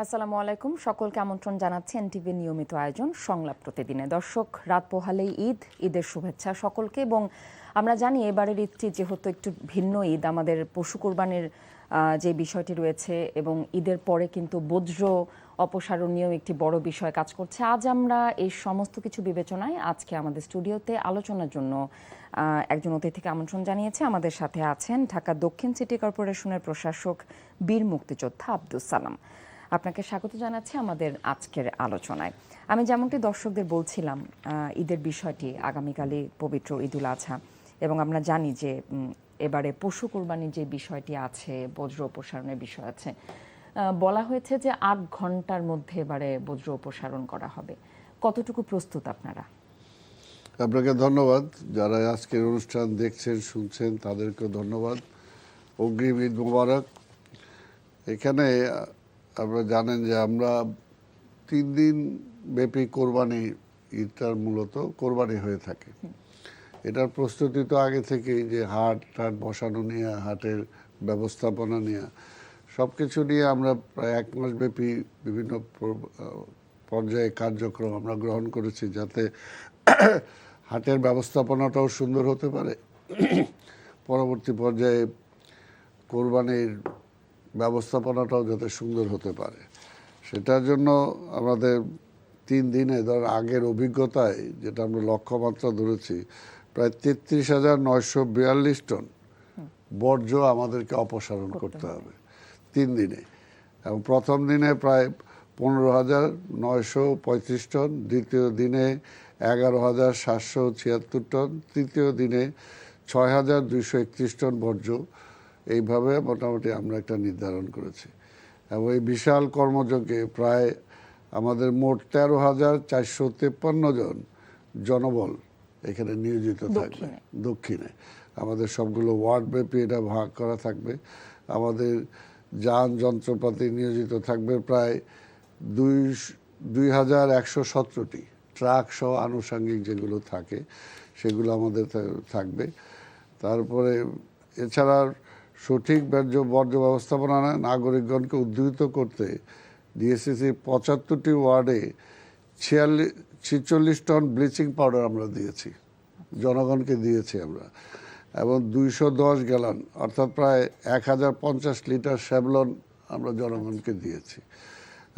আসসালামু আলাইকুম, সকলকে আমন্ত্রণ জানাচ্ছি এনটিভির নিয়মিত আয়োজন সংলাপ প্রতিদিনে। দর্শক, রাত পোহালেই ঈদের শুভেচ্ছা সকলকে। এবং আমরা জানি এবারের ঈদটি যেহেতু একটু ভিন্ন ঈদ, আমাদের পশু কোরবানির যে বিষয়টি রয়েছে এবং ঈদের পরে কিন্তু বজ্র অপসারণ নিয়েও একটি বড় বিষয় কাজ করছে। আজ আমরা এই সমস্ত কিছু বিবেচনায় আজকে আমাদের স্টুডিওতে আলোচনার জন্য একজন অতিথিকে আমন্ত্রণ জানিয়েছে। আমাদের সাথে আছেন ঢাকা দক্ষিণ সিটি কর্পোরেশনের প্রশাসক বীর মুক্তিযোদ্ধা আব্দুস সালাম। আপনাকে স্বাগত জানাচ্ছি আমাদের আজকের আলোচনায়। আমি যেমনটি দর্শকদের বলছিলাম, ঈদের বিষয়টি আগামীকালই পবিত্র ঈদুল আজহা, এবং আমরা জানি যে এবারে পশু কোরবানির যে বিষয়টি আছে, বজ্র অপসারণের বিষয় আছে, বলা হয়েছে যে ৮ ঘন্টার মধ্যে এবারে বজ্র অপসারণ করা হবে। কতটুকু প্রস্তুত আপনারা? আপনাকে ধন্যবাদ। যারা আজকের অনুষ্ঠান দেখছেন শুনছেন তাদেরকে ধন্যবাদ। অগ্রিম ঈদ মোবারক। এখানে আপনারা জানেন যে আমরা 3 দিন ব্যাপী কোরবানি, ঈদটার মূলত কোরবানি হয়ে থাকে। এটার প্রস্তুতি তো আগে থেকেই, যে হাট বসানো নিয়ে, হাটের ব্যবস্থাপনা নিয়ে, সব কিছু নিয়ে আমরা প্রায় 1 মাস ব্যাপী বিভিন্ন পর্যায়ে কার্যক্রম আমরা গ্রহণ করেছি, যাতে হাটের ব্যবস্থাপনাটাও সুন্দর হতে পারে, পরবর্তী পর্যায়ে কোরবানির ব্যবস্থাপনাটাও যাতে সুন্দর হতে পারে। সেটার জন্য আমাদের 3 দিনে আগের অভিজ্ঞতায় যেটা আমরা লক্ষ্যমাত্রা ধরেছি, প্রায় 33,942 টন বর্জ্য আমাদেরকে অপসারণ করতে হবে 3 দিনে। এবং প্রথম দিনে প্রায় 15,935 টন, দ্বিতীয় দিনে 11,776 টন, তৃতীয় দিনে 6,231 টন বর্জ্য। এইভাবে মোটামুটি আমরা একটা নির্ধারণ করেছি। এবং এই বিশাল কর্মযজ্ঞে প্রায় আমাদের মোট 13,453 জন জনবল এখানে নিয়োজিত থাকবে। দক্ষিণে আমাদের সবগুলো ওয়ার্ড ব্যাপী এটা ভাগ করা থাকবে। আমাদের যান যন্ত্রপাতি নিয়োজিত থাকবে প্রায় 2,117টি, ট্রাক সহ আনুষঙ্গিক যেগুলো থাকে সেগুলো আমাদের থাকবে। তারপরে এছাড়া সঠিক বর্জ্য ব্যবস্থাপনা নাগরিকগণকে উদ্ধৃত করতে ডিএসসিসির 75টি ওয়ার্ডে 46 টন ব্লিচিং পাউডার আমরা দিয়েছি, জনগণকে দিয়েছি আমরা। এবং 210 গ্যালন অর্থাৎ প্রায় 1050 লিটার স্যাভলন আমরা জনগণকে দিয়েছি।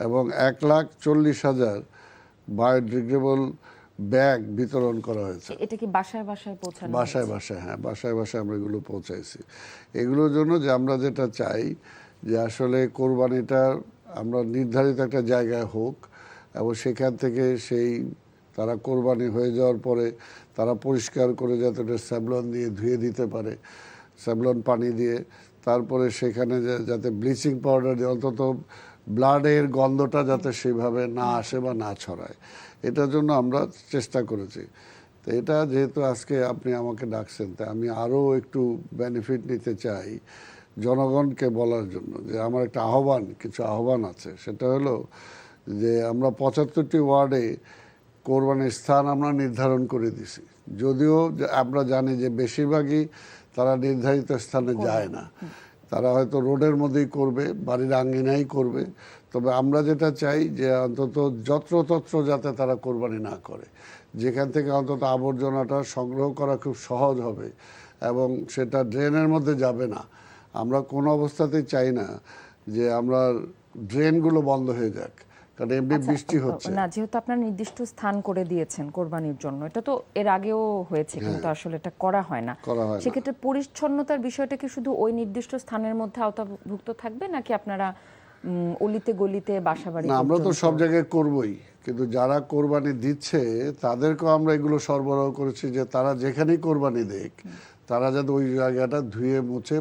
এবং 1,40,000 বায়োডিগ্রেডেবল ব্যাগ বিতরণ করা হয়েছে। এটা কি বাসায় বাসায় পৌঁছানো? বাসায় বাসায়, হ্যাঁ, বাসায় বাসায় আমরা এগুলো পৌঁছাইছি। এগুলোর জন্য যে আমরা যেটা চাই যে আসলে কোরবানিটা আমরা নির্ধারিত একটা জায়গায় হোক, এবং সেখান থেকে তারা কোরবানি হয়ে যাওয়ার পরে তারা পরিষ্কার করে যাতে ওটা স্যাভলন দিয়ে ধুয়ে দিতে পারে, স্যাভলন পানি দিয়ে। তারপরে সেখানে যাতে ব্লিচিং পাউডার দিয়ে অন্তত ব্লাডের গন্ধটা যাতে সেভাবে না আসে বা না ছড়ায়, এটার জন্য আমরা চেষ্টা করেছি। তো এটা যেহেতু আজকে আপনি আমাকে ডাকছেন, তাই আমি আরও একটু বেনিফিট নিতে চাই জনগণকে বলার জন্য যে আমার একটা কিছু আহ্বান আছে। সেটা হলো যে আমরা 75টি ওয়ার্ডে কোরবানির স্থান আমরা নির্ধারণ করে দিছি, যদিও আমরা জানি যে বেশিরভাগই তারা নির্ধারিত স্থানে যায় না, তারা হয়তো রোডের মধ্যেই করবে, বাড়ির আঙ্গিনাই করবে। তবে আমরা যেটা চাই যে অন্তত যত্রতত্র যাতে তারা কোরবানি না করে, যেখান থেকে অন্তত আবর্জনাটা সংগ্রহ করা খুব সহজ হবে এবং সেটা ড্রেনের মধ্যে যাবে না। আমরা কোনো অবস্থাতেই চাই না যে আমরা ড্রেনগুলো বন্ধ হয়ে যাক, কারণ এমনি বৃষ্টি হচ্ছে না। যেহেতু আপনার নির্দিষ্ট স্থান করে দিয়েছেন কোরবানির জন্য, এটা তো এর আগেও হয়েছে, কিন্তু আসলে এটা করা হয় না। সেক্ষেত্রে পরিচ্ছন্নতার বিষয়টা কি শুধু ওই নির্দিষ্ট স্থানের মধ্যে আওতাভুক্ত থাকবে, নাকি আপনারা অলিতে গলিতে বাসাবাড়ি? না, আমরা তো সব জায়গায় করবই, কিন্তু যারা কোরবানি দিচ্ছে তাদেরকেও আমরা এগুলো সরবরাহ করেছি যে তারা যেখানেই কোরবানি দেখ, তারা যাতে ওই জায়গাটা ধুয়ে মুছে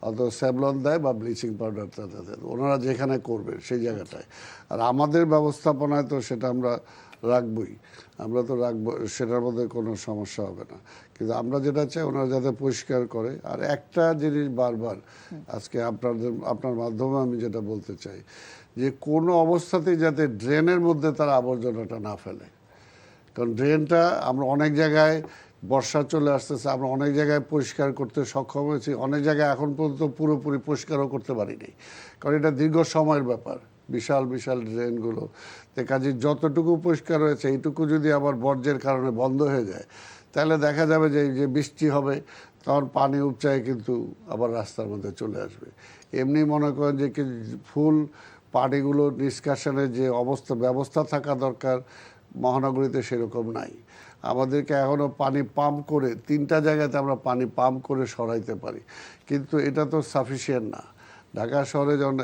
অথবা স্যাভলন দেয় বা ব্লিচিং পাউডারটা দেয়, ওনারা যেখানে করবে সেই জায়গাটায়। আর আমাদের ব্যবস্থাপনায় তো সেটা আমরা রাখবই, আমরা তো রাখবো, সেটার মধ্যে কোনো সমস্যা হবে না। কিন্তু আমরা যেটা চাই ওনারা যাতে পরিষ্কার করে। আর একটা জিনিস বারবার আজকে আপনার মাধ্যমে আমি যেটা বলতে চাই, যে কোনো অবস্থাতেই যাতে ড্রেনের মধ্যে তারা আবর্জনাটা না ফেলে। কারণ ড্রেনটা আমরা অনেক জায়গায়, বর্ষা চলে আসতেছে, আমরা অনেক জায়গায় পরিষ্কার করতে সক্ষম হয়েছি, অনেক জায়গায় এখন পর্যন্ত পুরোপুরি পরিষ্কারও করতে পারিনি, কারণ এটা দীর্ঘ সময়ের ব্যাপার। বিশাল বিশাল ড্রেনগুলো। তো কাজে যতটুকু পরিষ্কার হয়েছে এইটুকু যদি আবার বর্জ্যের কারণে বন্ধ হয়ে যায়, তাহলে দেখা যাবে যে এই যে বৃষ্টি হবে তখন পানি উপচায় কিন্তু আবার রাস্তার মধ্যে চলে আসবে। এমনি মনে করেন যে ফুল পানিগুলো নিষ্কাশনের যে ব্যবস্থা থাকা দরকার মহানগরীতে সেরকম নাই। আমাদেরকে এখনও পানি পাম্প করে 3টা জায়গাতে আমরা পানি পাম্প করে সরাইতে পারি, কিন্তু এটা তো সাফিসিয়েন্ট না। ঢাকা শহরে যখন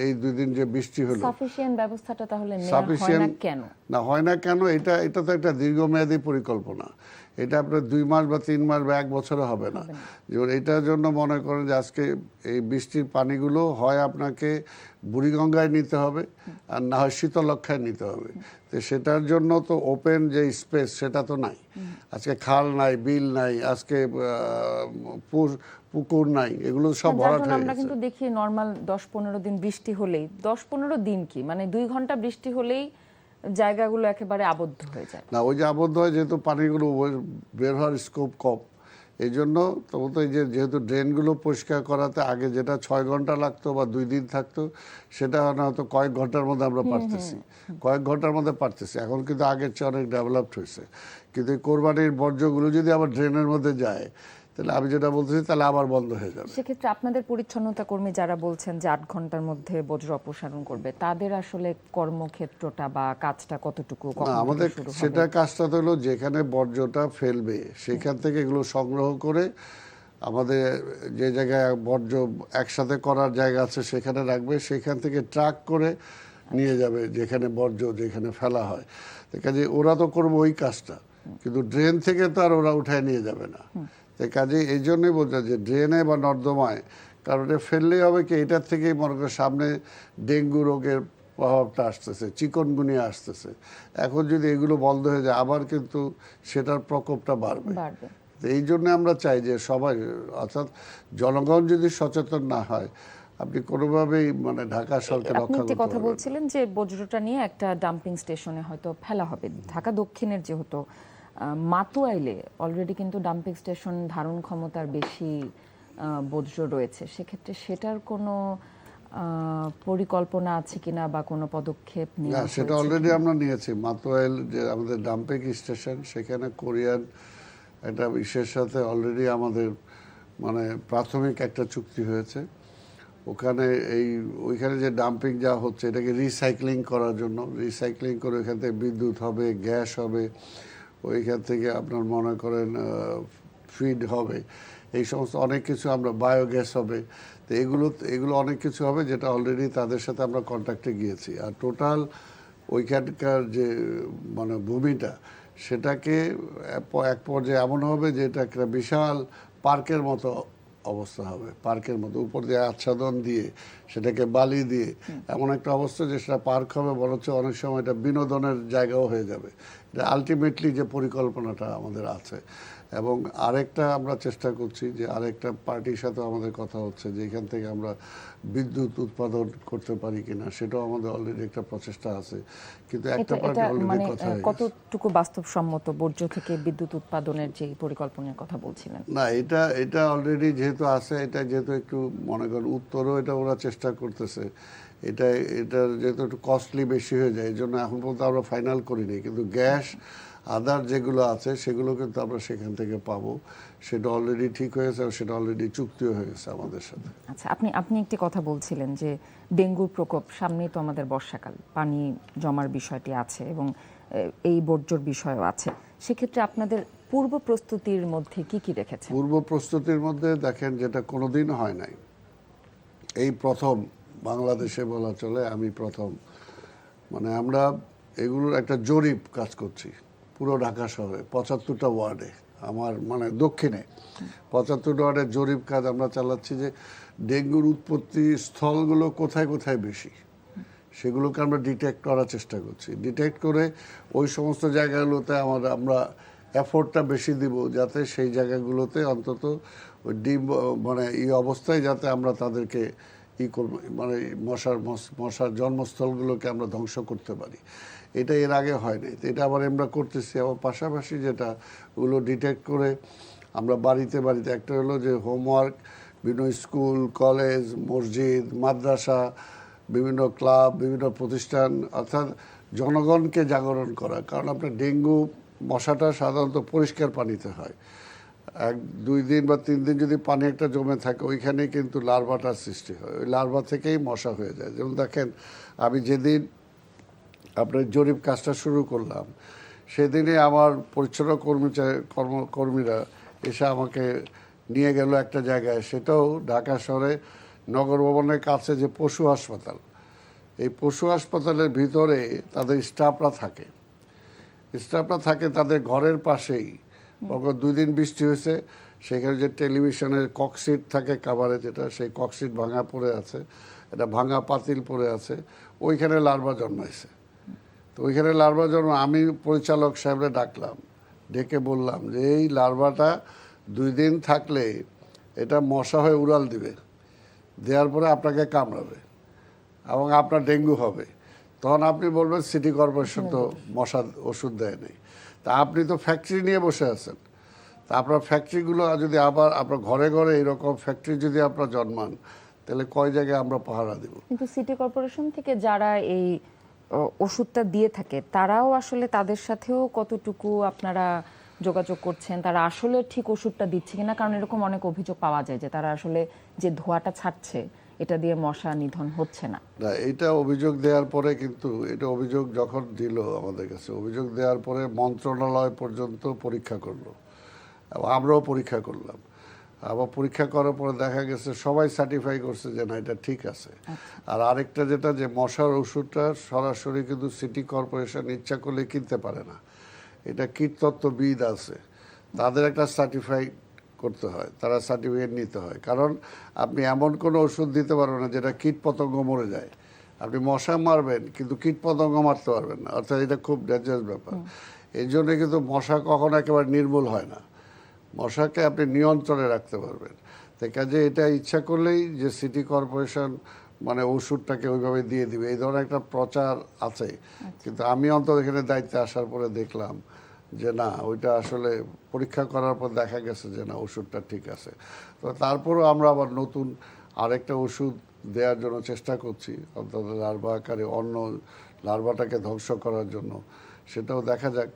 এই 2 দিন যে বৃষ্টি হলো, সাফিসিয়েন্ট ব্যবস্থাটা তাহলে নেওয়া হয় না কেন? হয় না কেন, এটা তো একটা দীর্ঘমেয়াদী পরিকল্পনা। এটা আপনার 2 মাস বা 3 মাস বা 1 বছরে হবে না। যেমন এটার জন্য মনে করেন যে আজকে এই বৃষ্টির পানিগুলো হয় আপনাকে বুড়িগঙ্গায় নিতে হবে, আর না হয় শীতলক্ষায় নিতে হবে। তো সেটার জন্য তো ওপেন যে স্পেস সেটা তো নাই। আজকে খাল নাই, বিল নাই, আজকে পুকুর নাই, এগুলো সব ভরাট হয়ে আমরা গেছে। কিন্তু দেখি নরমাল 10-15 দিন বৃষ্টি হলেই, 10-15 দিন কি মানে 2 ঘন্টা বৃষ্টি হলেই জায়গাগুলো একেবারে আবদ্ধ হয়ে যায়। না, ওই যে আবদ্ধ হয় যেহেতু পানিগুলো বের হওয়ার স্কোপ কম, এই জন্য তো এই যে যেহেতু ড্রেনগুলো পরিষ্কার করাতে আগে যেটা 6 ঘন্টা লাগতো বা 2 দিন থাকতো, সেটা হয়তো কয়েক ঘন্টার মধ্যে আমরা পারতেছি, কয়েক ঘন্টার মধ্যে পারতেছি। এখন কিন্তু আগের চেয়ে অনেক ডেভেলপড হয়েছে। কিন্তু এই কোরবানির বর্জ্যগুলো যদি আবার ড্রেনের মধ্যে যায়, তাহলে আমি যেটা বলতেছি তাহলে আবার বন্ধ হয়ে যাবে। সেক্ষেত্রে আপনাদের পরিচ্ছন্নতা কর্মী যারা বলছেন যে 8 ঘন্টার মধ্যে বজ্র অপসারণ করবে, তাদের আসলে কর্মক্ষেত্রটা বা কাজটা কতটুকু, কখন থেকে আমাদের শুরু হবে? সেটা কাজটা তো হলো যেখানে বর্জ্যটা ফেলবে সেখান থেকে এগুলো সংগ্রহ করে আমাদের যে জায়গায় বর্জ্য একসাথে করার জায়গা আছে সেখানে রাখবে, সেখান থেকে ট্রাক করে নিয়ে যাবে যেখানে ফেলা হয়। কাজে ওরা তো করবে ওই কাজটা, কিন্তু ড্রেন থেকে তো আর ওরা উঠায় নিয়ে যাবে না। কাজে এই জন্যই বলছে যে ড্রেনে বা নর্দমায় কারণ ফেললেই হবে কি, এটার থেকেই মনে করেন সামনে ডেঙ্গু রোগের প্রভাবটা আসতেছে, চিকনগুনিয়া আসতেছে। এখন যদি এগুলো বন্ধ হয়ে যায় আবার কিন্তু সেটার প্রকোপটা বাড়বে। এই জন্য আমরা চাই যে সবাই, অর্থাৎ জনগণ যদি সচেতন না হয়, আপনি কোনোভাবেই মানে ঢাকা শহরকে রক্ষা করতে আপনি কথা পারবেন না। বলছিলেন যে বজ্রটা নিয়ে একটা ডাম্পিং স্টেশনে হয়তো ফেলা হবে। ঢাকা দক্ষিণের যেহেতু মাতুয়াইলে অলরেডি কিন্তু ডাম্পিং স্টেশন ধারণ ক্ষমতার বেশি বজ্র রয়েছে, সেক্ষেত্রে সেটার কোনো পরিকল্পনা আছে কিনা বা কোনো পদক্ষেপ নেওয়া হয়েছে? সেটা অলরেডি আমরা নিয়েছি। মাতুয়াইল যে আমাদের ডাম্পিং স্টেশন, সেখানে কোরিয়ান একটা বিশেষ সাথে অলরেডি আমাদের মানে প্রাথমিক একটা চুক্তি হয়েছে। ওইখানে যে ডাম্পিং যা হচ্ছে এটাকে রিসাইক্লিং করার জন্য, রিসাইক্লিং করে ওইখান থেকে বিদ্যুৎ হবে, গ্যাস হবে, ওইখান থেকে আপনার মনে করেন ফিড হবে, এই সমস্ত অনেক কিছু, আমরা বায়োগ্যাস হবে। তো এগুলো অনেক কিছু হবে, যেটা অলরেডি তাদের সাথে আমরা কন্ট্যাক্টে গিয়েছি। আর টোটাল ওইখানকার যে মানে ভূমিটা, সেটাকে এক পর্যায়ে এমন হবে যে এটা একটা বিশাল পার্কের মতো অবস্থা হবে, পার্কের মতো উপর দিয়ে আচ্ছাদন দিয়ে সেটাকে বালি দিয়ে এমন একটা অবস্থা যে সেটা পার্ক হবে, বরঞ্চ অনেক সময় এটা বিনোদনের জায়গাও হয়ে যাবে। এটা আলটিমেটলি যে পরিকল্পনাটা আমাদের আছে। এবং আরেকটা আমরা চেষ্টা করছি যে আরেকটা পার্টির সাথে আমাদের কথা হচ্ছে যে এখান থেকে আমরা বিদ্যুৎ উৎপাদন করতে পারি কিনা, সেটাও আমাদের অলরেডি একটা প্রচেষ্টা আছে। কিন্তু একটা পার্টি অলরেডি কথা হয়ে গেছে। কতটুকু বাস্তবসম্মত বর্জ্য থেকে বিদ্যুৎ উৎপাদনের যে পরিকল্পনার কথা বলছিলেন? না, এটা অলরেডি যেহেতু আছে, এটা যেহেতু একটু মনে করেন উত্তরও এটা ওরা চেষ্টা করতেছে, এটার যেহেতু একটু কস্টলি বেশি হয়ে যায়, এই জন্য এখন পর্যন্ত আমরা ফাইনাল করিনি। কিন্তু গ্যাস আদার যেগুলো আছে সেগুলো কিন্তু আমরা সেখান থেকে পাবো, সেটা অলরেডি ঠিক হয়েছে, সেটা অলরেডি চুক্তিও হয়ে গেছে আমাদের সাথে। আচ্ছা, আপনি একটি কথা বলছিলেন যে ডেঙ্গুর প্রকোপ, সামনেই তো আমাদের বর্ষাকাল, পানি জমার বিষয়টি আছে এবং এই বর্জ্যর বিষয়ও আছে। সেক্ষেত্রে আপনাদের পূর্ব প্রস্তুতির মধ্যে কি কি রেখেছেন? পূর্ব প্রস্তুতির মধ্যে দেখেন যেটা কোনোদিন হয় নাই, এই প্রথম বাংলাদেশে বলা চলে, আমি প্রথম, মানে আমরা এগুলোর একটা জরিপ কাজ করছি পুরো ঢাকা শহরে 75টা ওয়ার্ডে, আমার মানে দক্ষিণে 75টা ওয়ার্ডের জরিপ কাজ আমরা চালাচ্ছি যে ডেঙ্গুর উৎপত্তি স্থলগুলো কোথায় কোথায় বেশি, সেগুলোকে আমরা ডিটেক্ট করার চেষ্টা করছি। ডিটেক্ট করে ওই সমস্ত জায়গাগুলোতে আমরা এফোর্টটা বেশি দিব, যাতে সেই জায়গাগুলোতে অন্তত ওই মানে এই অবস্থায় যাতে আমরা তাদেরকে মানে মশার জন্মস্থলগুলোকে আমরা ধ্বংস করতে পারি। এটা এর আগে হয়নি, তো এটা আবার আমরা করতেছি। আবার পাশাপাশি যেটা ওগুলো ডিটেক্ট করে আমরা বাড়িতে একটা হলো যে হোমওয়ার্ক, বিভিন্ন স্কুল, কলেজ, মসজিদ, মাদ্রাসা, বিভিন্ন ক্লাব, বিভিন্ন প্রতিষ্ঠান, অর্থাৎ জনগণকে জাগরণ করা। কারণ আপনার ডেঙ্গু মশাটা সাধারণত পরিষ্কার পানিতে হয়। 1-2 দিন বা 3 দিন যদি পানি একটা জমে থাকে, ওইখানেই কিন্তু লার্ভাটার সৃষ্টি হয়। ওই লার্ভা থেকেই মশা হয়ে যায়। যেমন দেখেন, আমি যেদিন আপনার জরিপ কাজটা শুরু করলাম, সেদিনই আমার পরিচ্ছন্ন কর্মীরা এসে আমাকে নিয়ে গেল একটা জায়গায়, সেটাও ঢাকা শহরে নগর ভবনের কাছে যে পশু হাসপাতাল, এই পশু হাসপাতালের ভিতরে তাদের স্টাফরা থাকে তাদের ঘরের পাশেই। 2 দিন বৃষ্টি হয়েছে, সেখানে যে টেলিভিশনের ককশিট থাকে কাভারে, যেটা সেই ককশিট ভাঙা পড়ে আছে, এটা ভাঙা পাতিল পড়ে আছে, ওইখানে লার্ভা জন্মাইছে। তো ওইখানে লার্ভা জন্ম, আমি পরিচালক সাহেবরা ডাকলাম, ডেকে বললাম যে এই লার্ভাটা 2 দিন থাকলে এটা মশা হয়ে উড়াল দিবে, দেওয়ার পরে আপনাকে কামড়াবে এবং আপনার ডেঙ্গু হবে। তখন আপনি বলবেন সিটি কর্পোরেশন তো মশার ওষুধ দেয় নেই। তা আপনি তো ফ্যাক্টরি নিয়ে বসে আছেন, তা আপনার ফ্যাক্টরিগুলো যদি আবার আপনার ঘরে ঘরে এরকম ফ্যাক্টরি যদি আপনার জন্মান, তাহলে কয় জায়গায় আমরা পাহারা দেব? কিন্তু সিটি কর্পোরেশন থেকে যারা এই ওষুধটা দিয়ে থাকে, তারাও আসলে তাদের সাথেও কতটুকু আপনারা যোগাযোগ করছেন, তারা আসলে ঠিক ওষুধটা দিচ্ছে কিনা? কারণ এরকম অনেক অভিযোগ পাওয়া যায় যে তারা আসলে যে ধোঁয়াটা ছাড়ছে, এটা দিয়ে মশা নিধন হচ্ছে না। না, এটা অভিযোগ দেওয়ার পরে, কিন্তু এটা অভিযোগ যখন দিল আমাদের কাছে, অভিযোগ দেওয়ার পরে মন্ত্রণালয় পর্যন্ত পরীক্ষা করলো এবং আমরাও পরীক্ষা করলাম। আবার পরীক্ষা করার পরে দেখা গেছে সবাই সার্টিফাই করছে যে না, এটা ঠিক আছে। আর আরেকটা যেটা, যে মশার ওষুধটা সরাসরি কিন্তু সিটি কর্পোরেশন ইচ্ছা করলে কিনতে পারে না। এটা কীটতত্ত্ববিদ আছে, তাদের একটা সার্টিফাই করতে হয়, তারা সার্টিফিকেট নিতে হয়। কারণ আপনি এমন কোনো ওষুধ দিতে পারবেন না যেটা কীট পতঙ্গ মরে যায়। আপনি মশা মারবেন কিন্তু কীট পতঙ্গ মারতে পারবেন না, অর্থাৎ এটা খুব ডেঞ্জারাস ব্যাপার। এই জন্য কিন্তু মশা কখনো একেবারে নির্মূল হয় না, মশাকে আপনি নিয়ন্ত্রণে রাখতে পারবেন। তাই কাজে এটা ইচ্ছা করলেই যে সিটি কর্পোরেশন মানে ওষুধটাকে ওইভাবে দিয়ে দিবে, এই ধরনের একটা প্রচার আছে। কিন্তু আমি অন্তত এখানে দায়িত্বে আসার পরে দেখলাম যে না, ওইটা আসলে পরীক্ষা করার পর দেখা গেছে যে না, ওষুধটা ঠিক আছে। তো তারপরও আমরা আবার নতুন আরেকটা ওষুধ দেওয়ার জন্য চেষ্টা করছি, অন্তত লার্ভা আকারে অন্য লার্ভাটাকে ধ্বংস করার জন্য, সেটাও দেখা যাক।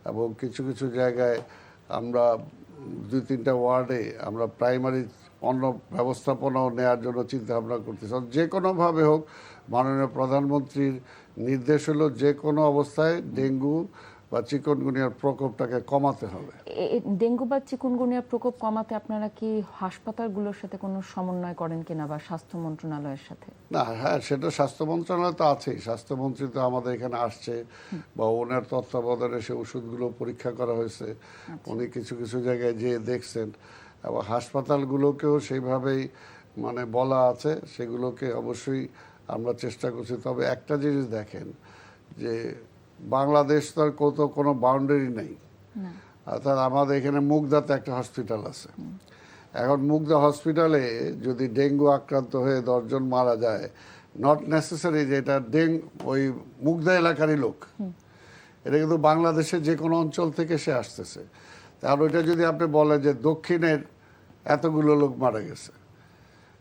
এবং কিছু কিছু জায়গায় আমরা 2-3টা ওয়ার্ডে আমরা প্রাইমারি অন্য ব্যবস্থাপনাও নেওয়ার জন্য চিন্তা ভাবনা করতেছি। যে কোনোভাবে হোক, মাননীয় প্রধানমন্ত্রীর নির্দেশ হলো যে কোনো অবস্থায় ডেঙ্গু বা চিকুনগুনিয়ার প্রকোপটাকে কমাতে হবে। ডেঙ্গু বা চিকুনগুনিয়ার প্রকোপ কমাতে আপনারা কি হাসপাতালগুলোর সাথে কোনো সমন্বয় করেন কিনা, বা স্বাস্থ্য মন্ত্রণালয়ের সাথে? না, হ্যাঁ, সেটা স্বাস্থ্য মন্ত্রণালয় তো আছেই। স্বাস্থ্যমন্ত্রী তো আমাদের এখানে আসছে, বা ওনার তত্ত্বাবধানে সে ওষুধগুলো পরীক্ষা করা হয়েছে। উনি কিছু কিছু জায়গায় যেয়ে দেখছেন, এবং হাসপাতালগুলোকেও সেইভাবেই মানে বলা আছে, সেগুলোকে অবশ্যই আমরা চেষ্টা করছি। তবে একটা জিনিস দেখেন, যে বাংলাদেশ তো আর কোনো বাউন্ডারি নেই। অর্থাৎ আমাদের এখানে মুগদাতে একটা হসপিটাল আছে। এখন মুগদা হসপিটালে যদি ডেঙ্গু আক্রান্ত হয়ে 10 জন মারা যায়, নট নেসেসারি যে এটা ওই মুগদা এলাকারই লোক, এটা কিন্তু বাংলাদেশের যে কোনো অঞ্চল থেকে সে আসতেছে। তাহলে ওইটা যদি আপনি বলেন যে দক্ষিণের এতগুলো লোক মারা গেছে,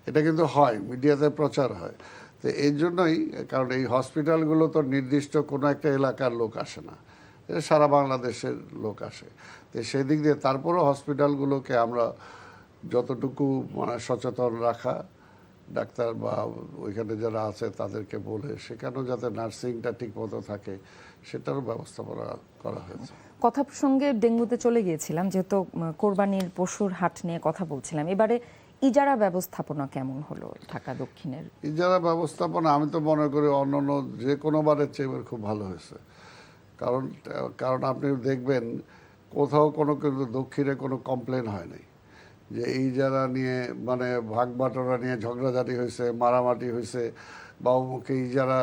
এটা কিন্তু হয়, মিডিয়াতে প্রচার হয়। তো এই জন্যই, কারণ এই হসপিটালগুলো তো নির্দিষ্ট কোনো একটা এলাকার লোক আসে না, এটা সারা বাংলাদেশের লোক আসে। তো সেই দিক দিয়ে তারপরেও হসপিটালগুলোকে আমরা যতটুকু মানে সচেতন রাখা, ডাক্তার বা ওইখানে যারা আছে তাদেরকে বলে সেখানেও যাতে নার্সিংটা ঠিকমতো থাকে, সেটারও ব্যবস্থাপনা করা হয়েছে। কথা প্রসঙ্গে ডেঙ্গুতে চলে গিয়েছিলাম, যেহেতু কোরবানির পশুর হাট নিয়ে কথা বলছিলাম। এবারে ইজারা ব্যবস্থাপনা কেমন হলো ঢাকা দক্ষিণের? ইজারা ব্যবস্থাপনা আমি তো মনে করি অন্যান্য যে কোনোবারের চেয়ে এবার খুব ভালো হয়েছে। কারণ আপনি দেখবেন কোথাও কোনো কিন্তু দক্ষিণে কোনো কমপ্লেন হয় নাই যে এই যারা নিয়ে মানে ভাগ বাটোরা নিয়ে ঝগড়াঝাটি হয়েছে, মারামারি হয়েছে, বা অমুকে ইজারা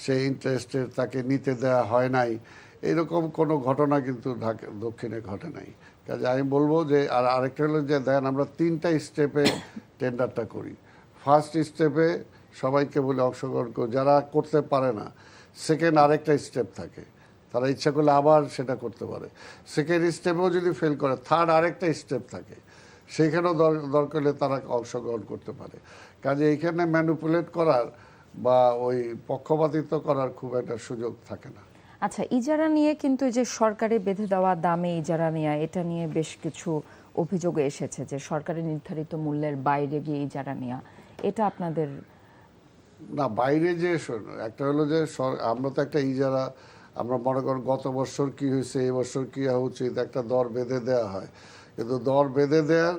সে ইন্টারেস্টের তাকে নিতে দেওয়া হয় নাই, এরকম কোনো ঘটনা কিন্তু দক্ষিণে ঘটে নাই। কাজে আমি বলবো যে আরেকটা হলো যে দেখেন, আমরা 3টা স্টেপে টেন্ডারটা করি। ফার্স্ট স্টেপে সবাইকে বলে অংশগ্রহণ করি, যারা করতে পারে না সেকেন্ড আরেকটা স্টেপ থাকে, তারা ইচ্ছা করলে আবার সেটা করতে পারে। সেকেন্ড স্টেপেও যদি ফেল করে, থার্ড আরেকটা স্টেপ থাকে, সেখানেও দরকার হলে তারা অংশগ্রহণ করতে পারে। কাজে এইখানে ম্যানিপুলেট করার বা ওই পক্ষপাতিত্ব করার খুব একটা সুযোগ থাকে না। আচ্ছা, ইজারা নিয়ে কিন্তু এই যে সরকারি বেঁধে দেওয়া দামে ইজারা নেওয়া, এটা নিয়ে বেশ কিছু অভিযোগ এসেছে যে সরকারি নির্ধারিত মূল্যের বাইরে গিয়ে ইজারা নেওয়া, এটা আপনাদের? না, বাইরে যে একটা হলো যে আমরা তো একটা ইজারা, আমরা মনে করেন গত বছর কি হয়েছে, এই বছর কি হওয়া উচিত, একটা দর বেঁধে দেওয়া হয়, কিন্তু দর বেঁধে দেওয়ার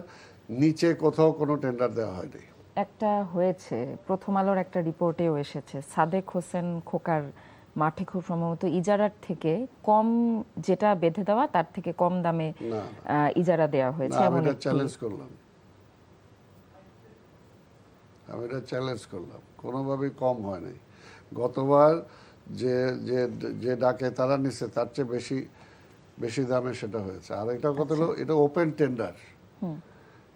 নিচে কোথাও কোনো টেন্ডার দেওয়া হয়নি। একটা হয়েছে, প্রথম আলোর একটা রিপোর্টেও এসেছে, সাদেক হোসেন খোকার মাঠে খুব সম্ভবত ইজারার থেকে কম, যেটা বেঁধে দেওয়া তার থেকে কম দামে না, ইজারা দেওয়া হয়েছে। আমি এটা চ্যালেঞ্জ করলাম, আমি এটা চ্যালেঞ্জ করলাম, কোনোভাবেই কম হয় নাই। গতবার যে যে যে ডাকে তারা নিচ্ছে তার চেয়ে বেশি বেশি দামে সেটা হয়েছে। আর একটা কথা হলো এটা ওপেন টেন্ডার,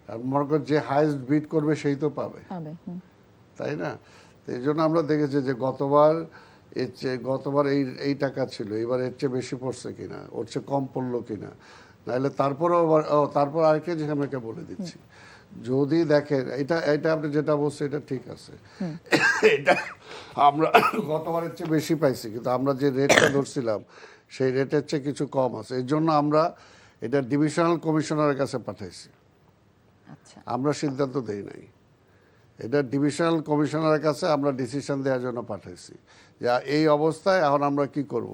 আর মনে কর যে হাইয়েস্ট বিড করবে সেই তো পাবে, তাই না? তো এই জন্য আমরা দেখেছি যে গতবার এর চেয়ে, গতবার এই টাকা ছিল, এবার এর চেয়ে বেশি পড়ছে কিনা, ওর চেয়ে কম পড়লো কিনা, নাহলে তারপরেও তারপর আরেকটা যে আমি একটা বলে দিচ্ছি, যদি দেখেন এটা এটা আপনি যেটা বলছেন এটা ঠিক আছে, এটা আমরা গতবারের চেয়ে বেশি পাইছি, কিন্তু আমরা যে রেটটা ধরছিলাম সেই রেটের চেয়ে কিছু কম আছে। এই জন্য আমরা এটা ডিভিশনাল কমিশনারের কাছে পাঠাইছি, আমরা সিদ্ধান্ত দেই নাই, এটা ডিভিশনাল কমিশনারের কাছে আমরা ডিসিশন দেওয়ার জন্য পাঠাইছি যে এই অবস্থায় এখন আমরা কি করব।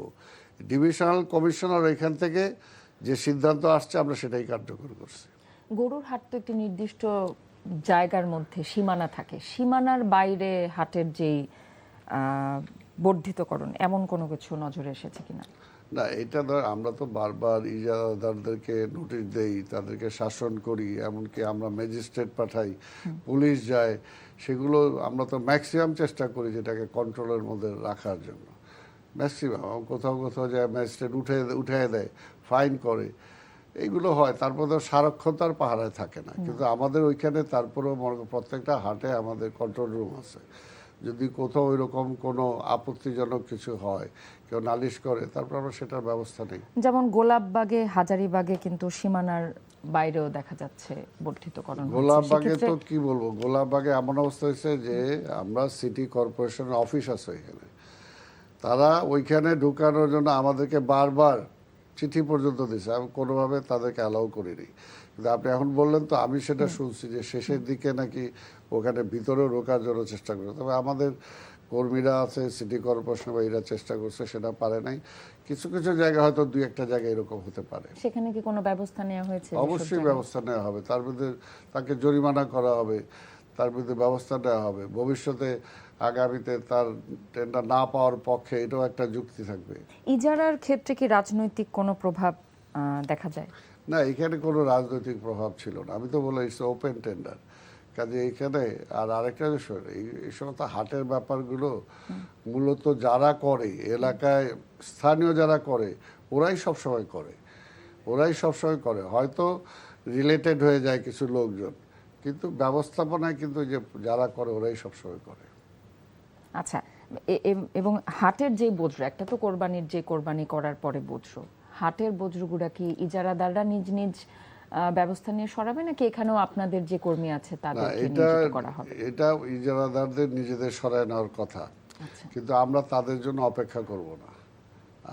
ডিভিশনাল কমিশনার এখান থেকে যে সিদ্ধান্ত আসছে আমরা সেটাই কার্যকর করছি। গরুর হাট তো একটি নির্দিষ্ট জায়গার মধ্যে সীমানা থাকে, সীমানার বাইরে হাটের যেই বর্ধিতকরণ, এমন কোনো কিছু নজরে এসেছে কিনা? না, এটা ধর আমরা তো বারবার ইজারাদারদেরকে নোটিশ দেই, তাদেরকে শাসন করি, এমনকি আমরা ম্যাজিস্ট্রেট পাঠাই, পুলিশ যায়, সেগুলো আমরা তো ম্যাক্সিমাম চেষ্টা করি যেটাকে কন্ট্রোলের মধ্যে রাখার জন্য। ম্যাক্সিমাম কোথাও কোথাও যায় ম্যাজিস্ট্রেট উঠে দেয়, ফাইন করে, এইগুলো হয়। তারপর তো সারাক্ষণ তার পাহারায় থাকে না, কিন্তু আমাদের ওইখানে তারপরেও প্রত্যেকটা হাটে আমাদের কন্ট্রোল রুম আছে। যদি কোথাও ওইরকম কোনো আপত্তিজনক কিছু হয়, কেউ নালিশ করে, তারপর আমরা সেটার ব্যবস্থা নেই। যেমন গোলাপবাগে, হাজারীবাগে কিন্তু সীমানার বাইরেও দেখা যাচ্ছে বর্ধিতকরণ। গোলাপবাগে তো কি বলবো, গোলাপবাগে এমন অবস্থা হয়েছে যে আমরা সিটি কর্পোরেশনের অফিস আছে এখানে, তারা ওইখানে ঢুকানোর জন্য আমাদেরকে বারবার চিঠি পর্যন্ত দিচ্ছে, আমি কোনোভাবে তাদেরকে অ্যালাউ করিনি। কিন্তু আপনি এখন বললেন তো আমি সেটা শুনছি যে শেষের দিকে নাকি ওখানে ভিতরেও ঢোকার জন্য চেষ্টা করছে। তবে আমাদের কর্মীরা আছে সিটি কর্পোরেশন, এরা চেষ্টা করছে, সেটা পারে নাই। কিছু কিছু জায়গা হয়তো দুই একটা জায়গায় এরকম হতে পারে। সেখানে কি কোনো ব্যবস্থা নেওয়া হয়েছে? অবশ্যই ব্যবস্থা নেওয়া হবে, তার বিরুদ্ধে তাকে জরিমানা করা হবে, তার বিরুদ্ধে ব্যবস্থা নেওয়া হবে। ভবিষ্যতে আগামীতে তার টেন্ডার না পাওয়ার পক্ষে এটাও একটা যুক্তি থাকবে। ইজারার ক্ষেত্রে কি রাজনৈতিক কোনো প্রভাব দেখা যায়? না, এখানে কোনো রাজনৈতিক প্রভাব ছিল না, আমি তো বলে ইটস ওপেন টেন্ডার। কাজে এইখানে আর আরেকটা বিষয়, এই সমস্ত হাটের ব্যাপারগুলো মূলত যারা করে এলাকায় স্থানীয় যারা করে ওরাই সবসময় করে, হয়তো রিলেটেড হয়ে যায় কিছু লোকজন, কিন্তু ব্যবস্থাপনায় কিন্তু যে যারা করে ওরাই সবসময় করে। আচ্ছা, এবং হাটের যে বজ্র, একটা তো কোরবানির যে কোরবানি করার পরে বজ্র, হাটের বজ্রগুলা কি ইজারাদাররা নিজ নিজ ব্যবস্থা নিয়ে সরাবে, নাকি এখানেও আপনাদের যে কর্মী আছে তাদেরকে নিয়োজিত করা হবে? এটা ইজারাদারদের নিজেদের সরায় নেওয়ার কথা, কিন্তু আমরা তাদের জন্য অপেক্ষা করব না।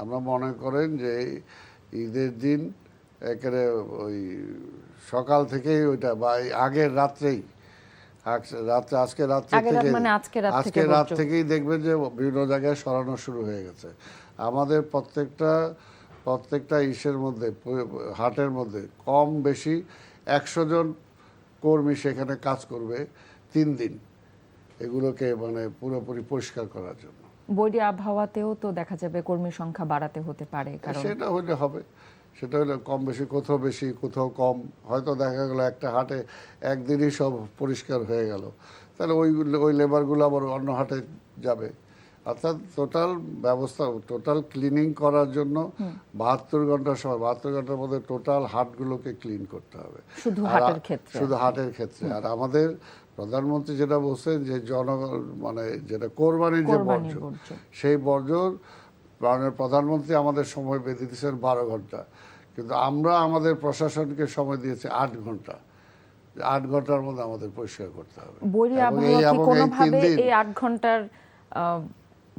আমরা মনে করেন যে ঈদের দিন একেবারে ওই সকাল থেকেই ওইটা বা আগের রাত্রেই, আজকে রাত থেকেই দেখবেন যে বিভিন্ন জায়গায় সরানো শুরু হয়ে গেছে। আমাদের প্রত্যেকটা ইসের মধ্যে, হাটের মধ্যে কম বেশি 100 জন কর্মী সেখানে কাজ করবে 3 দিন, এগুলোকে মানে পুরোপুরি পরিষ্কার করার জন্য। বৈরী আবহাওয়াতেও তো দেখা যাবে কর্মী সংখ্যা বাড়াতে হতে পারে, কারণ সেটা হলে হবে, সেটা হলে কম বেশি, কোথাও বেশি কোথাও কম, হয়তো দেখা গেল একটা হাটে একদিনই সব পরিষ্কার হয়ে গেল, তাহলে ওই লেবারগুলো আবার অন্য হাটে যাবে। অর্থাৎ টোটাল ক্লিনিং করার জন্য 72 ঘন্টার সময়, 72 ঘন্টার মধ্যে টোটাল হাটগুলোকে ক্লিন করতে হবে, শুধু হাটের ক্ষেত্রে। আর আমাদের প্রধানমন্ত্রী যেটা বলছেন যে মানে যেটা কোরবানির যে বর্জ্য, সেই বর্জ্য প্রধানমন্ত্রী আমাদের সময় বেঁধে দিয়েছেন 12 ঘন্টা, কিন্তু আমরা আমাদের প্রশাসনকে সময় দিয়েছি 8 ঘন্টা। 8 ঘন্টার মধ্যে আমাদের পরিষ্কার করতে হবে। বৈরী আবহাওয়া কি কোনোভাবে এই 8 ঘন্টার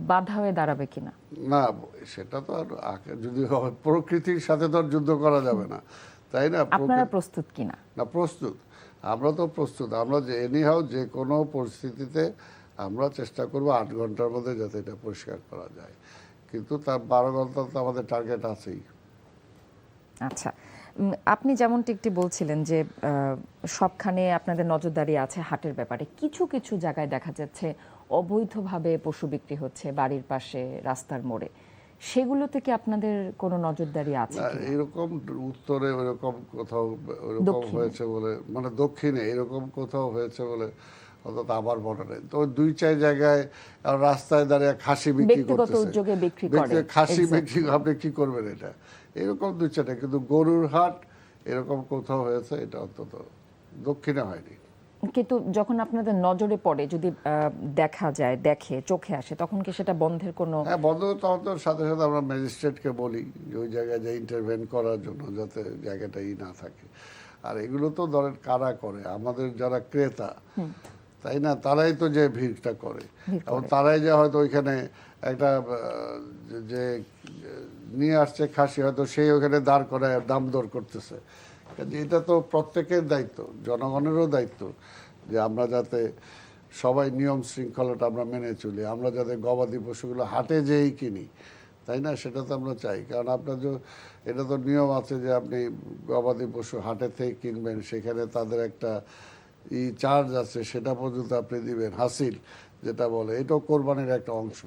বাধা হয়ে দাঁড়াবে কিনা? না, সেটা তো আর যদি হয়, প্রকৃতির সাথে তো আর যুদ্ধ করা যাবে না, তাই না? আপনারা প্রস্তুত কিনা? না, প্রস্তুত, আমরা তো প্রস্তুত। আমরা যে এনিহাও যে কোনো পরিস্থিতিতে আমরা চেষ্টা করব 8 ঘন্টার মধ্যে যাতে এটা পরিষ্কার করা যায়, কিন্তু তার 12 ঘন্টা তো আমাদের টার্গেট আছেই। আচ্ছা, আপনি যেমনটি একটি বলছিলেন যে সবখানে আপনাদের নজরদারি আছে হাটের ব্যাপারে, কিছু কিছু জায়গায় দেখা যাচ্ছে অবৈধভাবে পশু বিক্রি হচ্ছে বাড়ির পাশে, রাস্তার মোড়ে, সেগুলোতে কি আপনাদের কোনো নজরদারি আছে না, কিনা? এরকম উত্তরে ওইরকম কোথাও ওইরকম দক্ষিণে? হয়েছে বলে, মানে দক্ষিণে এরকম কোথাও হয়েছে বলে অন্তত আমার মনে নেই। তো 2-4 জায়গায় রাস্তায় দাঁড়িয়ে খাসি বিক্রি ব্যক্তিগত করতেছে, উদ্যোগে বিক্রি করে, খাসি exactly. বিক্রি, আপনি কি করবেন এটা? এরকম 2-4টা, কিন্তু গরুর হাট এরকম কোথাও হয়েছে এটা অন্তত দক্ষিণে হয়নি। কিন্তু যখন আপনাদের নজরে পড়ে, যদি দেখা যায়, দেখে, চোখে আসে, তখন কি সেটা বন্ধের কোনো? হ্যাঁ, বন্ধ তখন তো সাথে সাথে আমরা ম্যাজিস্ট্রেটকে বলি যে ওই জায়গায় যে ইন্টারভেন করার জন্য, যাতে জায়গাটা না থাকে। আর এগুলো তো ধরেন কারা করে? আমাদের যারা ক্রেতা, তাই না, তারাই তো যে ভিড়টা করে, এবং তারাই যে হয়তো ওইখানে একটা যে নিয়ে আসছে খাসি, হয়তো সেই ওখানে দাঁড় করে দাম দর করতেছে। কাজে এটা তো প্রত্যেকের দায়িত্ব, জনগণেরও দায়িত্ব, যে আমরা যাতে সবাই নিয়ম শৃঙ্খলাটা আমরা মেনে চলি, আমরা যাতে গবাদি পশুগুলো হাটে যেই কিনি, তাই না, সেটা তো আমরা চাই। কারণ আপনার যে এটা তো নিয়ম আছে যে আপনি গবাদি পশু হাটে থেকে কিনবেন, সেখানে তাদের একটা চার্জ আছে, সেটা পর্যন্ত আপনি দিবেন, হাসিল যেটা বলে, এটাও কোরবানির একটা অংশ।